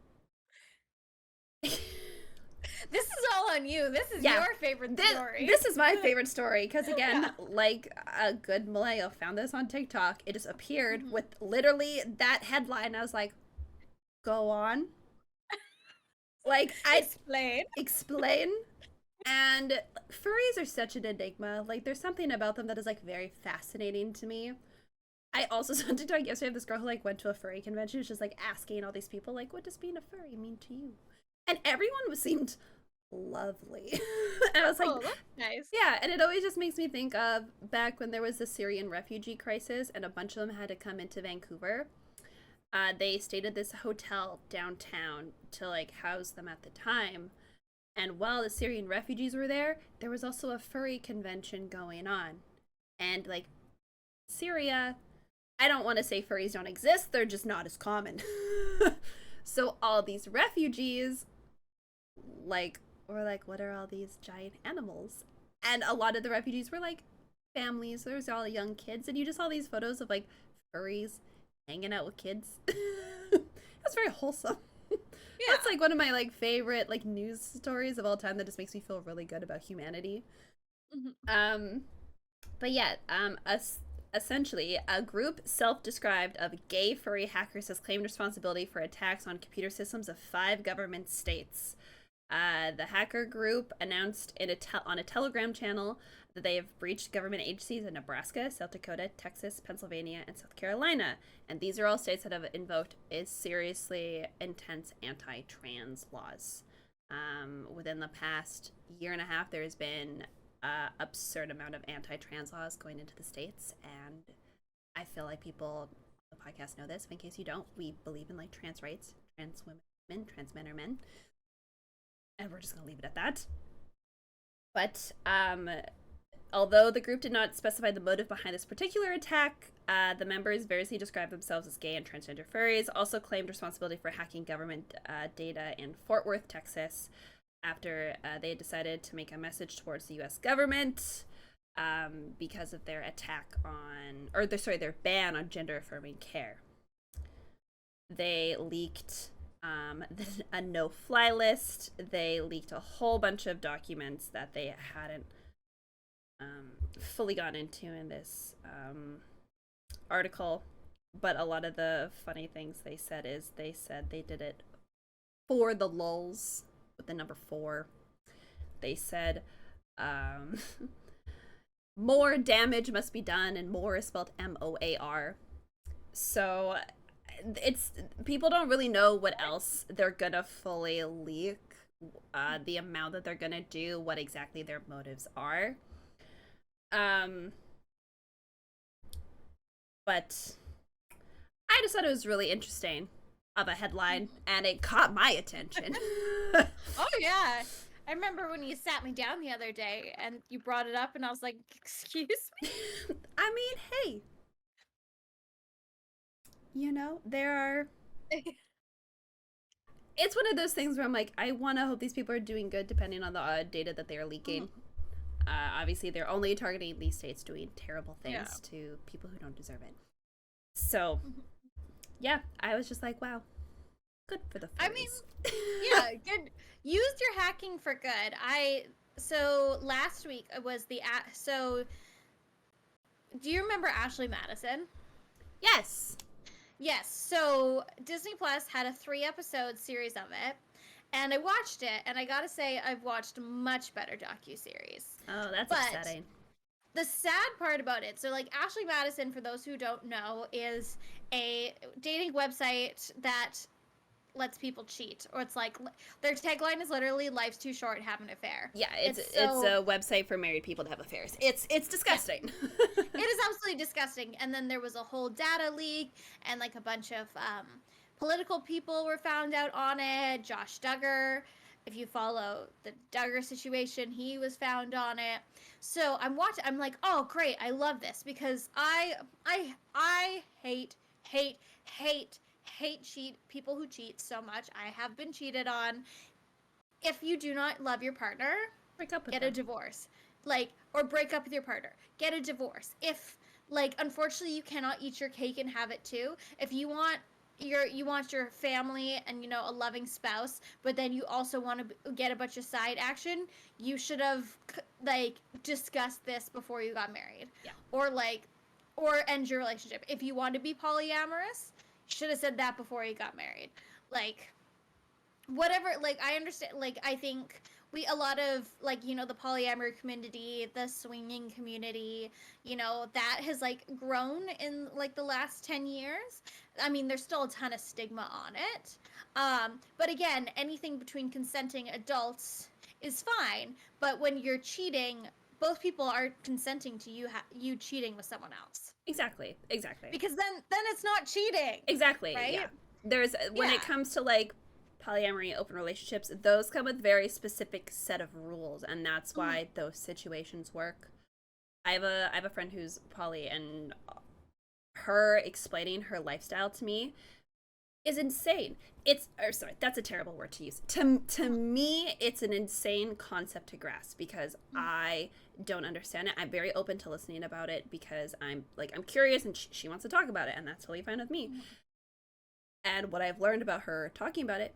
This is all on you. This is
Yeah.
your favorite story.
This is my favorite story because again, like a good millennial found this on TikTok. It just appeared
Mhm.
with literally that headline. I was like, "Go on." Like I
Explain.
And furries are such an enigma. Like there's something about them that is like very fascinating to me. I also saw on TikTok yesterday of this girl who like went to a furry convention, just like asking all these people like, "What does being a furry mean to you?" And everyone seemed lovely. And I was like,
Oh, that's nice.
yeah, and it always just makes me think of back when there was the Syrian refugee crisis and a bunch of them had to come into Vancouver. They stayed at this hotel downtown to like house them at the time. And while the Syrian refugees were there, there was also a furry convention going on. And like Syria, I don't want to say furries don't exist, they're just not as common. So all these refugees like were like, what are all these giant animals? And a lot of the refugees were like families. There was all young kids, and you just saw these photos of like furries hanging out with kids. That's very wholesome.
Yeah.
That's like one of my like favorite like news stories of all time that just makes me feel really good about humanity.
Mhm.
But yeah, essentially, a group self-described of gay furry hackers has claimed responsibility for attacks on computer systems of 5 government states. The hacker group announced on a Telegram channel that they have breached government agencies in Nebraska, South Dakota, Texas, Pennsylvania, and South Carolina. And these are all states that have invoked seriously intense anti-trans laws. Within the past year and a half, there has been an absurd amount of anti-trans laws going into the states, and I feel like people on the podcast know this. But in case you don't, we believe in like trans rights, trans women, trans men are men, and we're just gonna leave it at that. But although the group did not specify the motive behind this particular attack, the members variously described themselves as gay and transgender furries, also claimed responsibility for hacking government data in Fort Worth, Texas, after they had decided to make a message towards the U.S. government because of their their ban on gender-affirming care. They leaked a no-fly list. They leaked a whole bunch of documents that they hadn't fully gone into in this article. But a lot of the funny things they said they did it for the lulz, with the number 4. They said more damage must be done, and more is spelled MOAR. So it's people don't really know what else they're gonna fully leak, the amount that they're gonna do, what exactly their motives are. But I just thought it was really interesting of a headline, and it caught my attention.
Oh yeah. I remember when you sat me down the other day and you brought it up and I was like, "Excuse me?"
I mean, hey. You know, it's one of those things where I'm like, I want to hope these people are doing good depending on the data that they are leaking. Obviously, they're only targeting these states doing terrible things to people who don't deserve it. So, yeah, I was just like, wow, good for the furries.
I mean, yeah, good. Use your hacking for good. So last week was so do you remember Ashley Madison?
Yes.
Yes. So Disney Plus had a 3-episode series of it, and I watched it, and I gotta say I've watched much better docuseries.
Oh, that's upsetting.
The sad part about it, so like Ashley Madison, for those who don't know, is a dating website that lets people cheat, or it's like their tagline is literally "Life's too short, have an affair."
Yeah, it's a website for married people to have affairs. It's disgusting.
Yeah. It is absolutely disgusting. And then there was a whole data leak, and like a bunch of political people were found out on it. Josh Duggar, if you follow the Duggar situation, he was found on it. So I'm watching. I'm like, oh great, I love this because I hate people who cheat so much. I have been cheated on. If you do not love your partner,
break up with
get
them.
a divorce. Like, or break up with your partner. Get a divorce. If, like, unfortunately you cannot eat your cake and have it too. If you want your family and, you know, a loving spouse, but then you also want to get a bunch of side action, you should have, like, discussed this before you got married.
Yeah.
Or end your relationship. If you want to be polyamorous, should have said that before you got married. Like, whatever, like, I understand, like, I think a lot of, like, you know, the polyamory community, the swinging community, you know, that has, like, grown in, like, the last 10 years. I mean, there's still a ton of stigma on it. But again, anything between consenting adults is fine. But when you're cheating, both people are consenting to you cheating with someone else.
Exactly.
Because then it's not cheating.
Exactly.
Right?
Yeah. When it comes to like polyamory, open relationships, those come with very specific set of rules, and that's why those situations work. I have a friend who's poly, and her explaining her lifestyle to me is insane. That's a terrible word to use. To me, it's an insane concept to grasp because I don't understand it. I'm very open to listening about it because I'm curious, and she wants to talk about it, and that's totally fine with me. And what I've learned about her talking about it,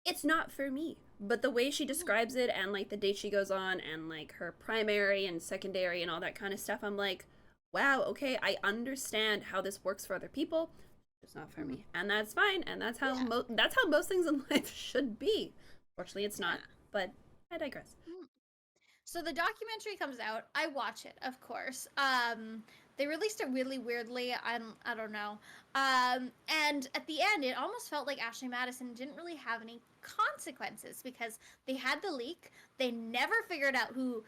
it's not for me. But the way she describes it, and like the dates she goes on, and like her primary and secondary and all that kind of stuff, I'm like, wow, okay, I understand how this works for other people. It's not for me, and that's fine, and that's how most things in life should be. Fortunately, it's not, but I digress.
So the documentary comes out. I watch it, of course. They released it really weirdly. I don't know. And at the end, it almost felt like Ashley Madison didn't really have any consequences because they had the leak. They never figured out who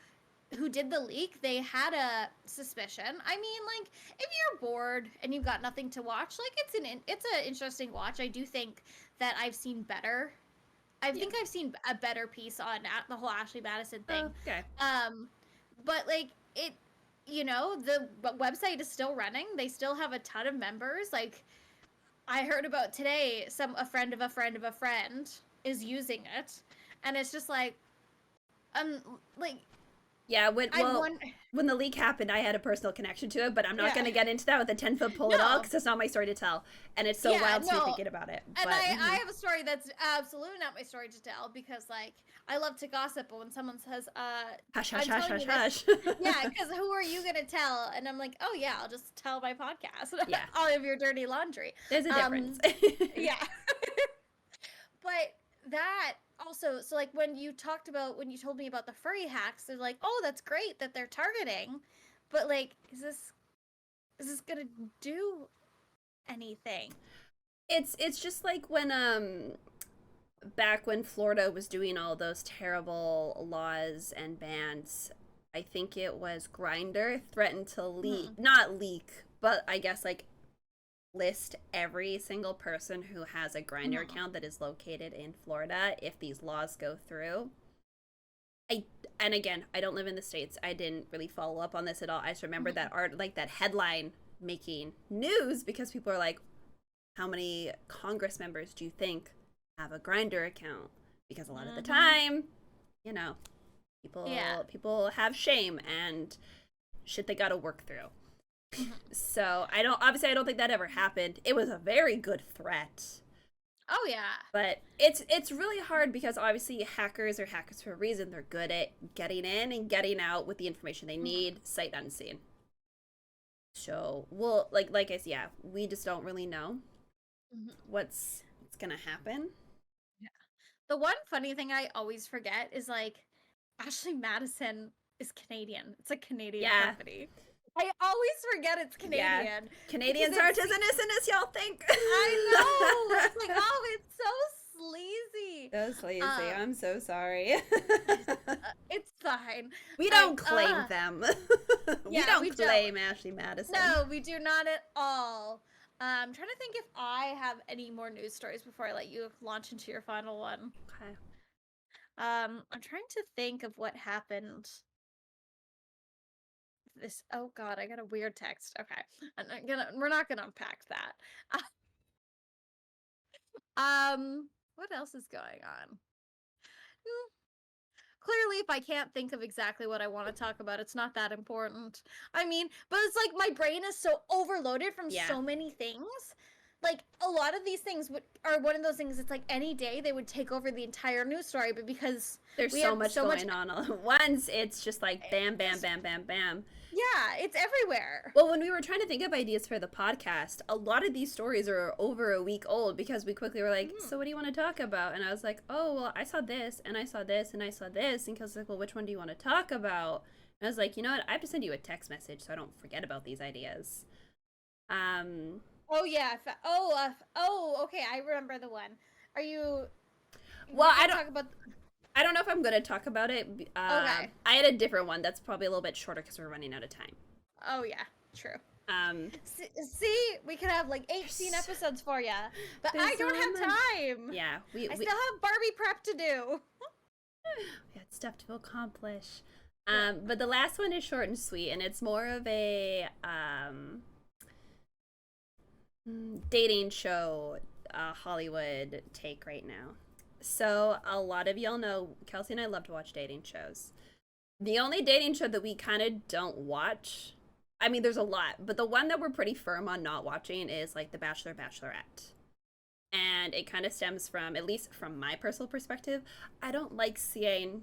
did the leak. They had a suspicion. I mean, like, if you're bored and you've got nothing to watch, like, it's an interesting watch. I do think that I've seen better. I think I've seen a better piece on the whole Ashley Madison thing.
Okay.
But like it, you know, the website is still running. They still have a ton of members. Like, I heard about today, a friend of a friend of a friend is using it, and it's just like, like.
Yeah, when the leak happened, I had a personal connection to it, but I'm not going to get into that with a 10-foot pole at all, because it's not my story to tell, and it's so wild to be thinking about it.
And I have a story that's absolutely not my story to tell, because, like, I love to gossip, but when someone says,
hush, hush, hush, hush, hush.
Yeah, because who are you going to tell? And I'm like, oh, yeah, I'll just tell my podcast.
Yeah.
All of your dirty laundry.
There's a difference.
Yeah. But that... Also, so like when you told me about the furry hacks, they're like, oh, that's great that they're targeting, but like, is this gonna do anything?
It's just like when back when Florida was doing all those terrible laws and bans, I think it was Grindr threatened to not leak, but I guess like list every single person who has a Grindr account that is located in Florida if these laws go through. And again, I don't live in the States. I didn't really follow up on this at all. I just remember that headline making news because people are like, how many Congress members do you think have a Grindr account? Because a lot of the time, you know, People have shame and shit they gotta work through.
Mhm.
So I don't think that ever happened. It was a very good threat.
Oh yeah.
But it's really hard because obviously hackers are hackers for a reason. They're good at getting in and getting out with the information they need, sight unseen. So well, like I said, yeah, we just don't really know
Mhm.
what's gonna happen.
Yeah. The one funny thing I always forget is like Ashley Madison is Canadian. It's a Canadian
Yeah.
company. I always forget it's
Yeah.
Canadian.
Canadians aren't as innocent as y'all think.
I know. It's like, oh, it's so sleazy.
So sleazy.
Um,
I'm so sorry.
It's fine.
We
Like,
don't claim them. we
yeah,
don't
we
claim Ashley Madison.
No, we do not at all. I'm trying to think if I have any more news stories before I let you launch into your final one.
Okay.
I'm trying to think of what happened. Oh god, I got a weird text. Okay. We're not gonna unpack that. What else is going on? Hmm, Clearly, if I can't think of exactly what I want to talk about, it's not that important. I mean, but it's like my brain is so overloaded from
Yeah.
so many things. Like a lot of these things are one of those things. It's like any day they would take over the entire news story, but because
There's
we
so
had
much
so
going on all at once, it's just like bam, bam, bam, bam, bam.
yeah, it's everywhere.
Well, when we were trying to think of ideas for the podcast, a lot of these stories are over a week old because we quickly were like, so what do you want to talk about? And I was like, oh, well, I saw this, and I saw this, and I saw this. And Kelsey's like, well, which one do you want to talk about? And I was like, you know what? I have to send you a text message so I don't forget about these ideas.
Oh yeah. Okay. I remember the one. Are you?
Well,
I don't talk about.
I don't know if I'm going to talk about it.
Okay.
I had a different one that's probably a little bit shorter because we're running out of time.
Oh yeah, true.
Um,
See, we could have like 18 episodes for you, but
There's
I don't
so
have
much.
time.
Yeah,
I still have Barbie prep to do.
we had stuff to accomplish. But the last one is short and sweet, and it's more of a dating show, Hollywood take right now. So a lot of y'all know Kelsey and I love to watch dating shows. The only dating show that we kind of don't watch, I mean, there's a lot, but the one that we're pretty firm on not watching is like The Bachelor, Bachelorette. And it kind of stems from, at least from my personal perspective, I don't like seeing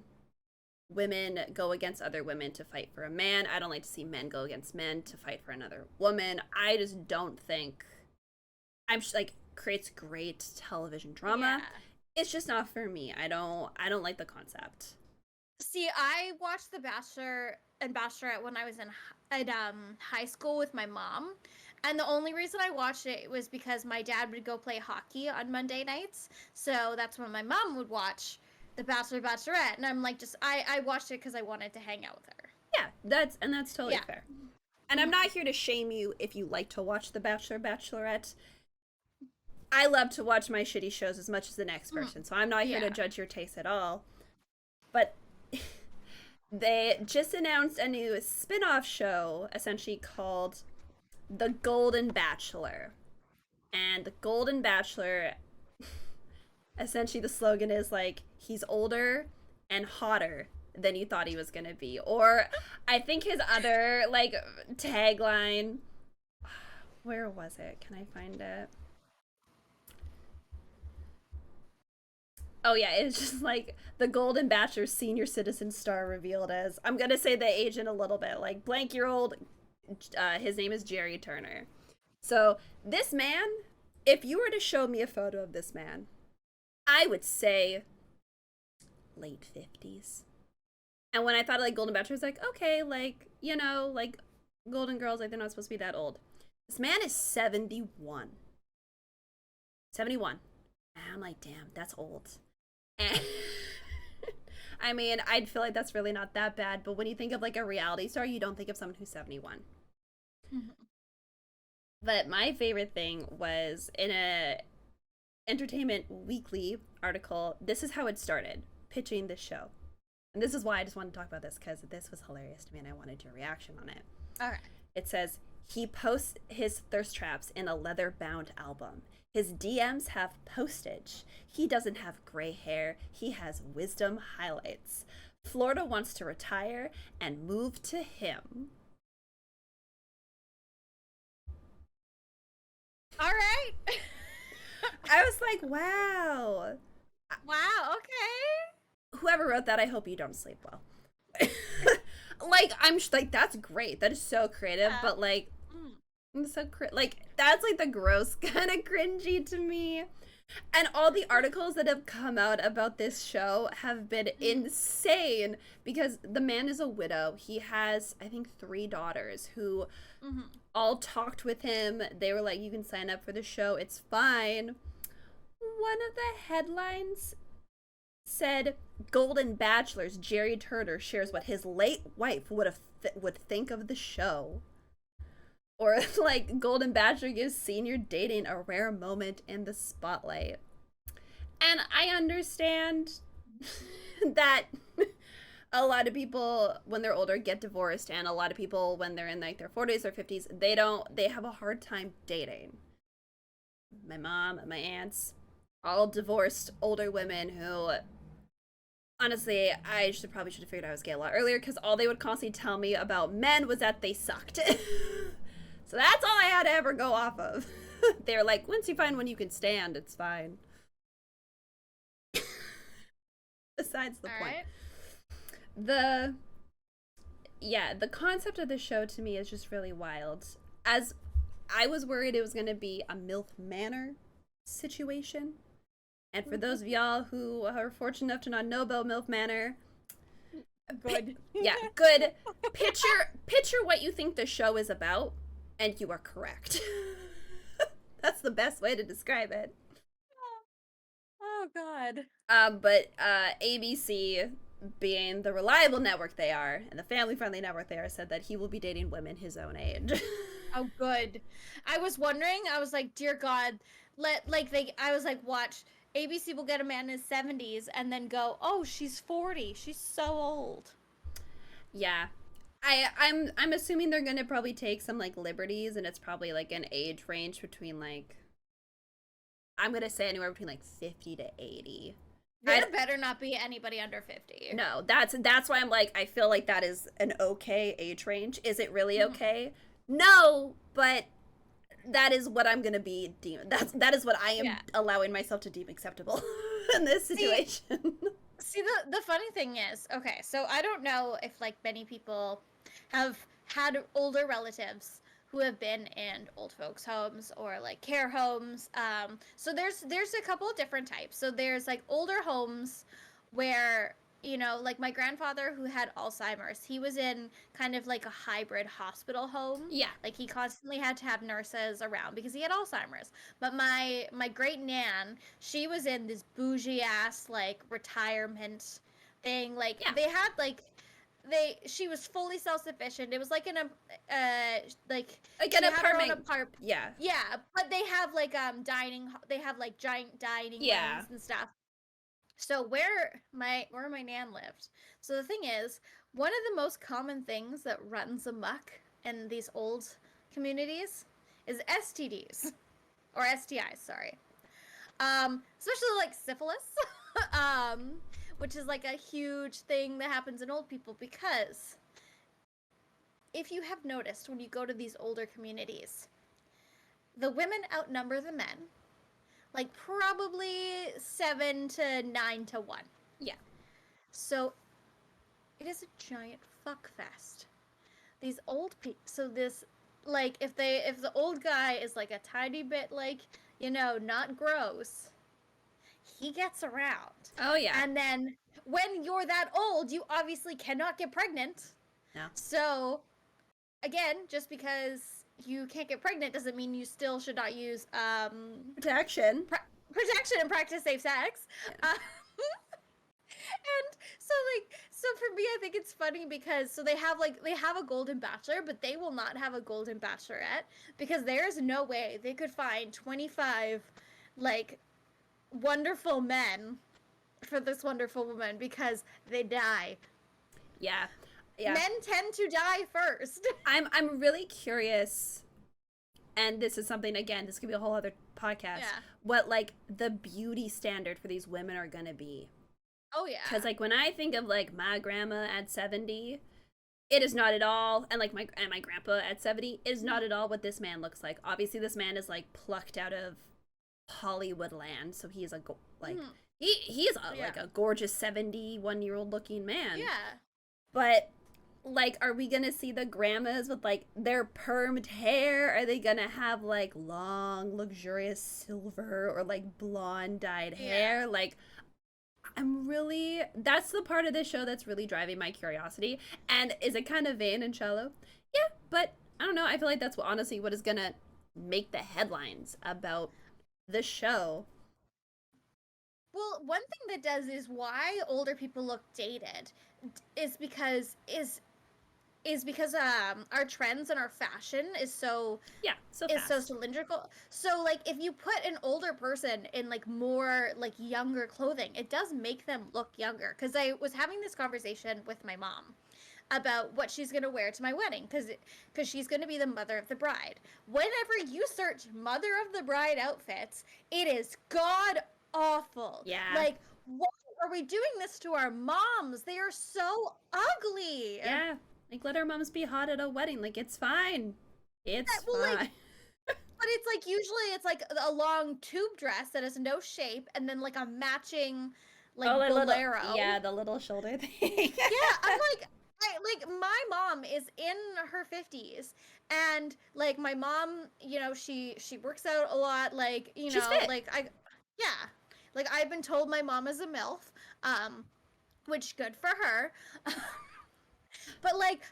women go against other women to fight for a man. I don't like to see men go against men to fight for another woman. I just don't think, I'm just like, creates great television drama.
Yeah.
It's just not for me. I don't like the concept.
See, I watched The Bachelor and Bachelorette when I was in high school with my mom. And the only reason I watched it was because my dad would go play hockey on Monday nights. So that's when my mom would watch The Bachelor, Bachelorette. And I'm like, I watched it because I wanted to hang out with her.
Yeah, that's totally fair. And I'm not here to shame you if you like to watch The Bachelor, Bachelorette. I love to watch my shitty shows as much as the next person, so I'm not here to judge your taste at all. But they just announced a new spin-off show, essentially called The Golden Bachelor. And The Golden Bachelor, essentially the slogan is like, he's older and hotter than you thought he was gonna be. Or I think his other, like, tagline, where was it? Can I find it? Oh yeah, it's just like the Golden Bachelor senior citizen star revealed as, I'm gonna say the age in a little bit, like blank-year-old, his name is Jerry Turner. So this man, if you were to show me a photo of this man, I would say late 50s. And when I thought of like Golden Bachelor, I was like, okay, like, you know, like Golden Girls, like they're not supposed to be that old. This man is 71. 71. And I'm like, damn, that's old. And I mean, I'd feel like that's really not that bad, but when you think of like a reality star, you don't think of someone who's 71.
Mm-hmm.
But my favorite thing was in a Entertainment Weekly article, this is how it started, pitching this show. And this is why I just wanted to talk about this, because this was hilarious to me and I wanted your reaction on it.
Okay.
It says, he posts his thirst traps in a leather-bound album. His DMs have postage. He doesn't have gray hair. He has wisdom highlights. Florida wants to retire and move to him.
All right.
I was like, wow.
Wow, okay.
Whoever wrote that, I hope you don't sleep well. Like, like, that's great. That is so creative,
Yeah.
but like, it's so like, that's like the gross kind of cringy to me. And all the articles that have come out about this show have been insane because the man is a widow. He has, I think, 3 daughters who all talked with him. They were like, you can sign up for the show. It's fine. One of the headlines said, Golden Bachelor's Jerry Turner shares what his late wife would think of the show. Or like, Golden Bachelor gives senior dating a rare moment in the spotlight. And I understand that a lot of people, when they're older, get divorced, and a lot of people, when they're in like their 40s or 50s, they have a hard time dating. My mom, my aunts, all divorced older women who, honestly, I probably should have figured I was gay a lot earlier, because all they would constantly tell me about men was that they sucked. So that's all I had to ever go off of. They're like, once you find one you can stand, it's fine. Besides the point.
Right.
The concept of the show to me is just really wild. As I was worried it was going to be a MILF Manor situation. And for those of y'all who are fortunate enough to not know about MILF Manor,
Good.
yeah, good. Picture what you think the show is about, and you are correct. That's the best way to describe it.
Oh God.
But ABC, being the reliable network they are, and the family-friendly network they are, said that he will be dating women his own age.
Oh, good. I was wondering. I was like, dear God, I was like, watch. ABC will get a man in his 70s and then go, oh, she's 40. She's so old.
Yeah. I'm assuming they're gonna probably take some like liberties, and it's probably like an age range between like, I'm gonna say anywhere between like 50 to 80.
There better not be anybody under 50.
No, that's why I'm like, I feel like that is an okay age range. Is it really okay? No, but that is what I'm gonna be deemed. That is what I am allowing myself to deem acceptable in this situation.
See, the funny thing is, okay, so I don't know if like many people have had older relatives who have been in old folks homes or like care homes. So there's a couple of different types. So there's like older homes where, you know, like my grandfather who had Alzheimer's, he was in kind of like a hybrid hospital home.
Yeah.
Like he constantly had to have nurses around because he had Alzheimer's. But my great nan, she was in this bougie ass like retirement thing. Like they had like she was fully self-sufficient. It was like in a like
an apartment. Yeah.
Yeah, but they have like dining, they have like giant dining rooms and stuff. So where my nan lived. So the thing is, one of the most common things that runs amok in these old communities is STDs or STIs, sorry. Especially like syphilis. Which is like a huge thing that happens in old people, because if you have noticed when you go to these older communities, the women outnumber the men, like probably 7 to 9 to 1.
Yeah.
So it is a giant fuck fest. These old people, so this, like, if the old guy is like a tiny bit like, you know, not gross, he gets around.
Oh yeah.
And then when you're that old, you obviously cannot get pregnant.
No.
So again, just because you can't get pregnant doesn't mean you still should not use
protection
and practice safe sex. Yeah. And so for me, I think it's funny because they have a golden bachelor, but they will not have a golden bachelorette, because there is no way they could find 25 like wonderful men for this wonderful woman, because they die.
Yeah.
Men tend to die first.
I'm really curious, and this is something, again, this could be a whole other podcast, what like the beauty standard for these women are gonna be.
Oh yeah.
Because like when I think of like my grandma at 70, it is not at all, and like my grandpa at 70 is not at all what this man looks like. Obviously, this man is like plucked out of Hollywood land, so he's like
Mhm.
he's
Yeah.
like a gorgeous 71-year-old looking man.
Yeah.
But like, are we gonna see the grandmas with like their permed hair? Are they gonna have like long, luxurious silver or like blonde dyed
Yeah.
hair? Like, that's the part of this show that's really driving my curiosity. And is it kind of vain and shallow? Yeah, but I don't know. I feel like that's honestly what is gonna make the headlines about the show.
Well, one thing that does is why older people look dated is because our trends and our fashion
Yeah, so
is so
fast.
cylindrical. So like if you put an older person in like more like younger clothing, it does make them look younger. Because I was having this conversation with my mom about what she's going to wear to my wedding because she's going to be the mother of the bride. Whenever you search mother of the bride outfits, it is god awful.
Yeah.
Like, why are we doing this to our moms? They are so ugly.
Yeah. Like, let our moms be hot at a wedding. Like, it's fine. It's
Well, like,
fine.
but it's like usually it's like a long tube dress that has no shape and then like a matching like
Oh,
bolero.
yeah, the little shoulder thing.
Yeah, I'm like my mom is in her 50s and like my mom, she works out a lot like,
She's fit.
like yeah. Like I've been told my mom is a MILF, which good for her. But like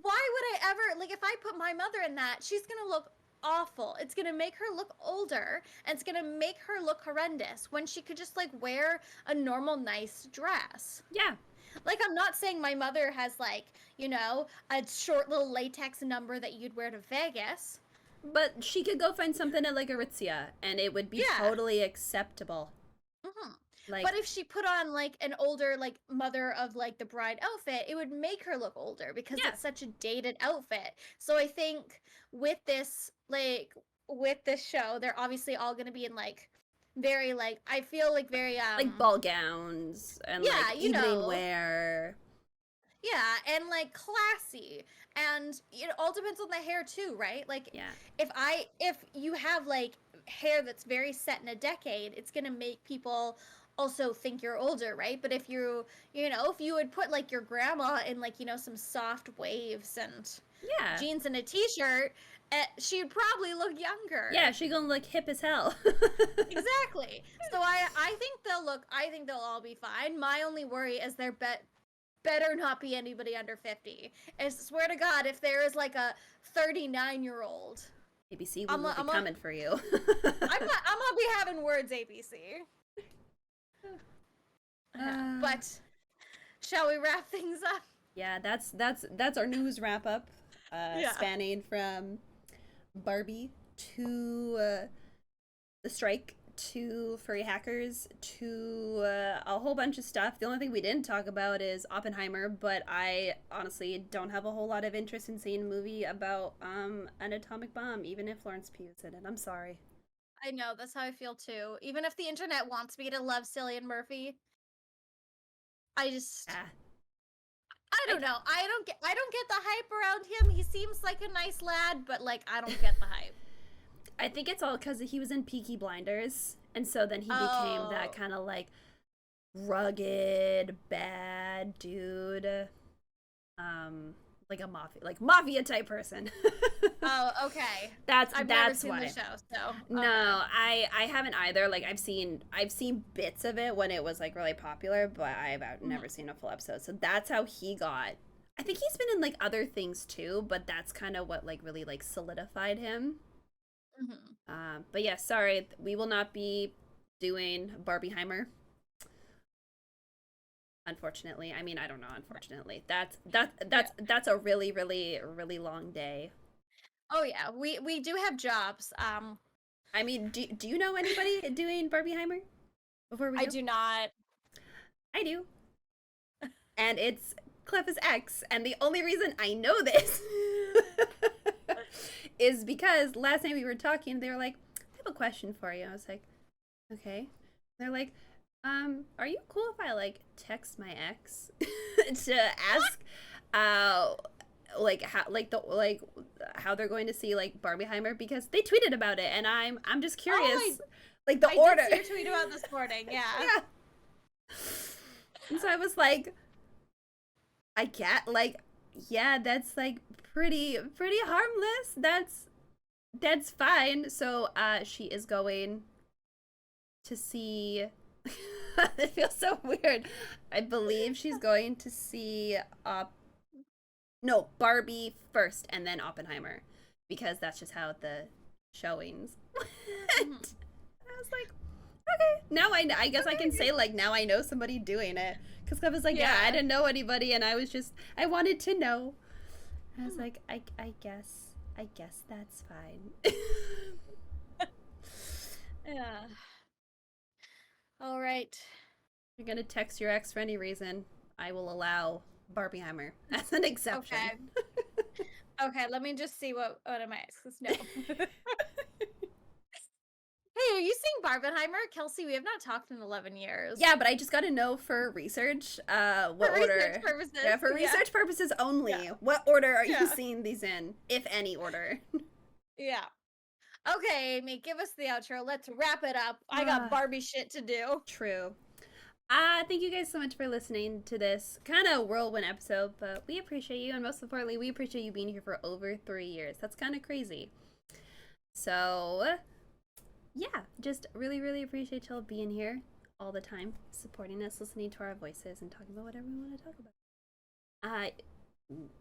why would I ever like if I put my mother in that, she's going to look awful. It's going to make her look older and it's going to make her look horrendous when she could just like wear a normal nice dress.
Yeah.
Like, I'm not saying my mother has, like, a short little latex number that you'd wear to Vegas.
But she could go find something at like Aritzia and it would be
Yeah.
totally acceptable.
Hmm.
Like,
But if she put on, like, an older, like, mother of, like, the bride outfit, it would make her look older because
yeah.
it's such a dated outfit. So I think with this show, they're obviously all going to be in, like, very, like, I feel like very,
Like ball gowns and
yeah,
like evening wear.
Yeah, and like classy. And it all depends on the hair too, right? Like
Yeah.
if you have like hair that's very set in a decade, it's going to make people also think you're older, right? But if if you would put like your grandma in like, some soft waves and
Yeah.
jeans and a t-shirt, she'd probably look younger.
Yeah, she gonna look hip as hell.
Exactly. So I think they'll all be fine. My only worry is their better not be anybody under 50. I swear to God, if there is like a 39-year-old,
ABC will be coming for you.
I'm gonna be having words, ABC. But shall we wrap things up?
Yeah, that's our news wrap up, spanning from Barbie to the strike to furry hackers to a whole bunch of stuff. The only thing we didn't talk about is Oppenheimer, but I honestly don't have a whole lot of interest in seeing a movie about an atomic bomb, even if Florence Pugh is in it. I'm sorry.
I know, that's how I feel too. Even if the internet wants me to love Cillian Murphy, I don't know. I don't get the hype around him. He seems like a nice lad, but like I don't get the hype.
I think it's all because he was in Peaky Blinders, and so then he became that kind of like rugged, bad dude, like a mafia type person.
Oh, okay.
I've
never
that's
seen
why.
the show, so okay.
No, I haven't either. Like I've seen bits of it when it was like really popular, but I've never seen a full episode. So that's how he got. I think he's been in like other things too, but that's kind of what like really like solidified him. But yeah, sorry, we will not be doing Barbieheimer. Unfortunately, I mean I don't know. Unfortunately, that's a really really really long day.
Oh yeah, we do have jobs.
I mean, do you know anybody doing Barbieheimer? Before we go?
I do not.
I do. And it's Clef's ex, and the only reason I know this is because last night we were talking, they were like, I have a question for you. I was like, okay. They're like, Are you cool if I like text my ex to ask, like how they're going to see like Barbieheimer because they tweeted about it and I'm just curious, like the order.
I did see your tweet about this morning. Yeah.
Yeah. And so I was like, I get like, yeah, that's like pretty harmless. That's fine. So she is going to see. It feels so weird. I believe she's going to see Barbie first and then Oppenheimer because that's just how the showings went. I was like, okay, now I guess I can say like now I know somebody doing it because I was like, yeah, I didn't know anybody and I wanted to know. I was like, I guess that's fine.
Yeah. All right.
You're gonna text your ex for any reason. I will allow Barbieheimer as an exception.
Okay. Okay, let me just see what am I asking? No. Hey, are you seeing Barbenheimer? Kelsey, we have not talked in 11 years.
Yeah, but I just got to know for research what
for
order.
Research purposes.
Yeah, for research purposes only. Yeah. What order are you
Yeah.
seeing these in, if any order?
Yeah. Okay, Amy, give us the outro. Let's wrap it up. I got Barbie shit to do.
True. Thank you guys so much for listening to this kind of whirlwind episode, but we appreciate you, and most importantly, we appreciate you being here for over 3 years. That's kind of crazy. So, yeah, just really appreciate y'all being here all the time, supporting us, listening to our voices, and talking about whatever we want to talk about.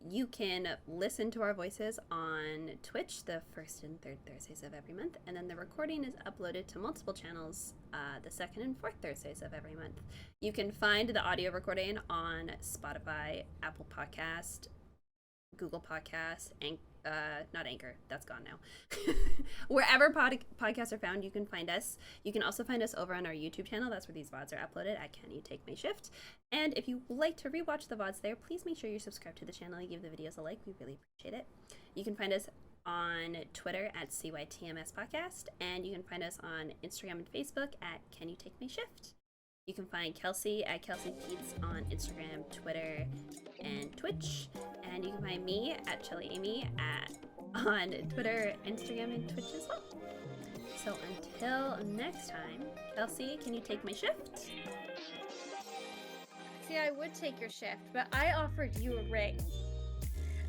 You can listen to our voices on Twitch the first and third Thursdays of every month, and then the recording is uploaded to multiple channels the second and fourth Thursdays of every month. You can find the audio recording on Spotify, Apple Podcast, Google Podcast, and not Anchor, that's gone now. Wherever podcasts are found, you can find us. You can also find us over on our YouTube channel. That's where these VODs are uploaded at Can You Take My Shift. And if you would like to rewatch the VODs there, please make sure you're subscribed to the channel and give the videos a like. We really appreciate it. You can find us on Twitter at CYTMS Podcast, and you can find us on Instagram and Facebook at Can You Take My Shift. You can find Kelsey at Kelsey Keats on Instagram, Twitter, and Twitch. And you can find me at Chilly Amy on Twitter, Instagram, and Twitch as well. So until next time, Kelsey, can you take my shift?
See, I would take your shift, but I offered you a ring.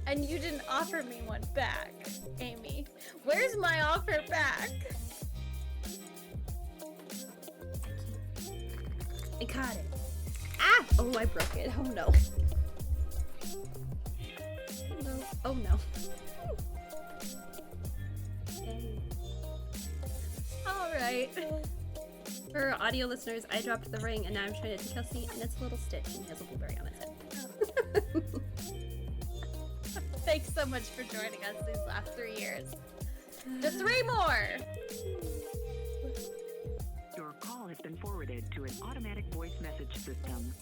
And you didn't offer me one back, Amy. Where's my offer back?
I got it. Ah! Oh, I broke it. Oh no. No. Oh no.
Alright.
For audio listeners, I dropped the ring and now I'm showing it to Kelsey and it's a little stitch and has a blueberry on its head.
Thanks so much for joining us these last 3 years. Just 3 more!
Your call has been forwarded to an automatic voice message system.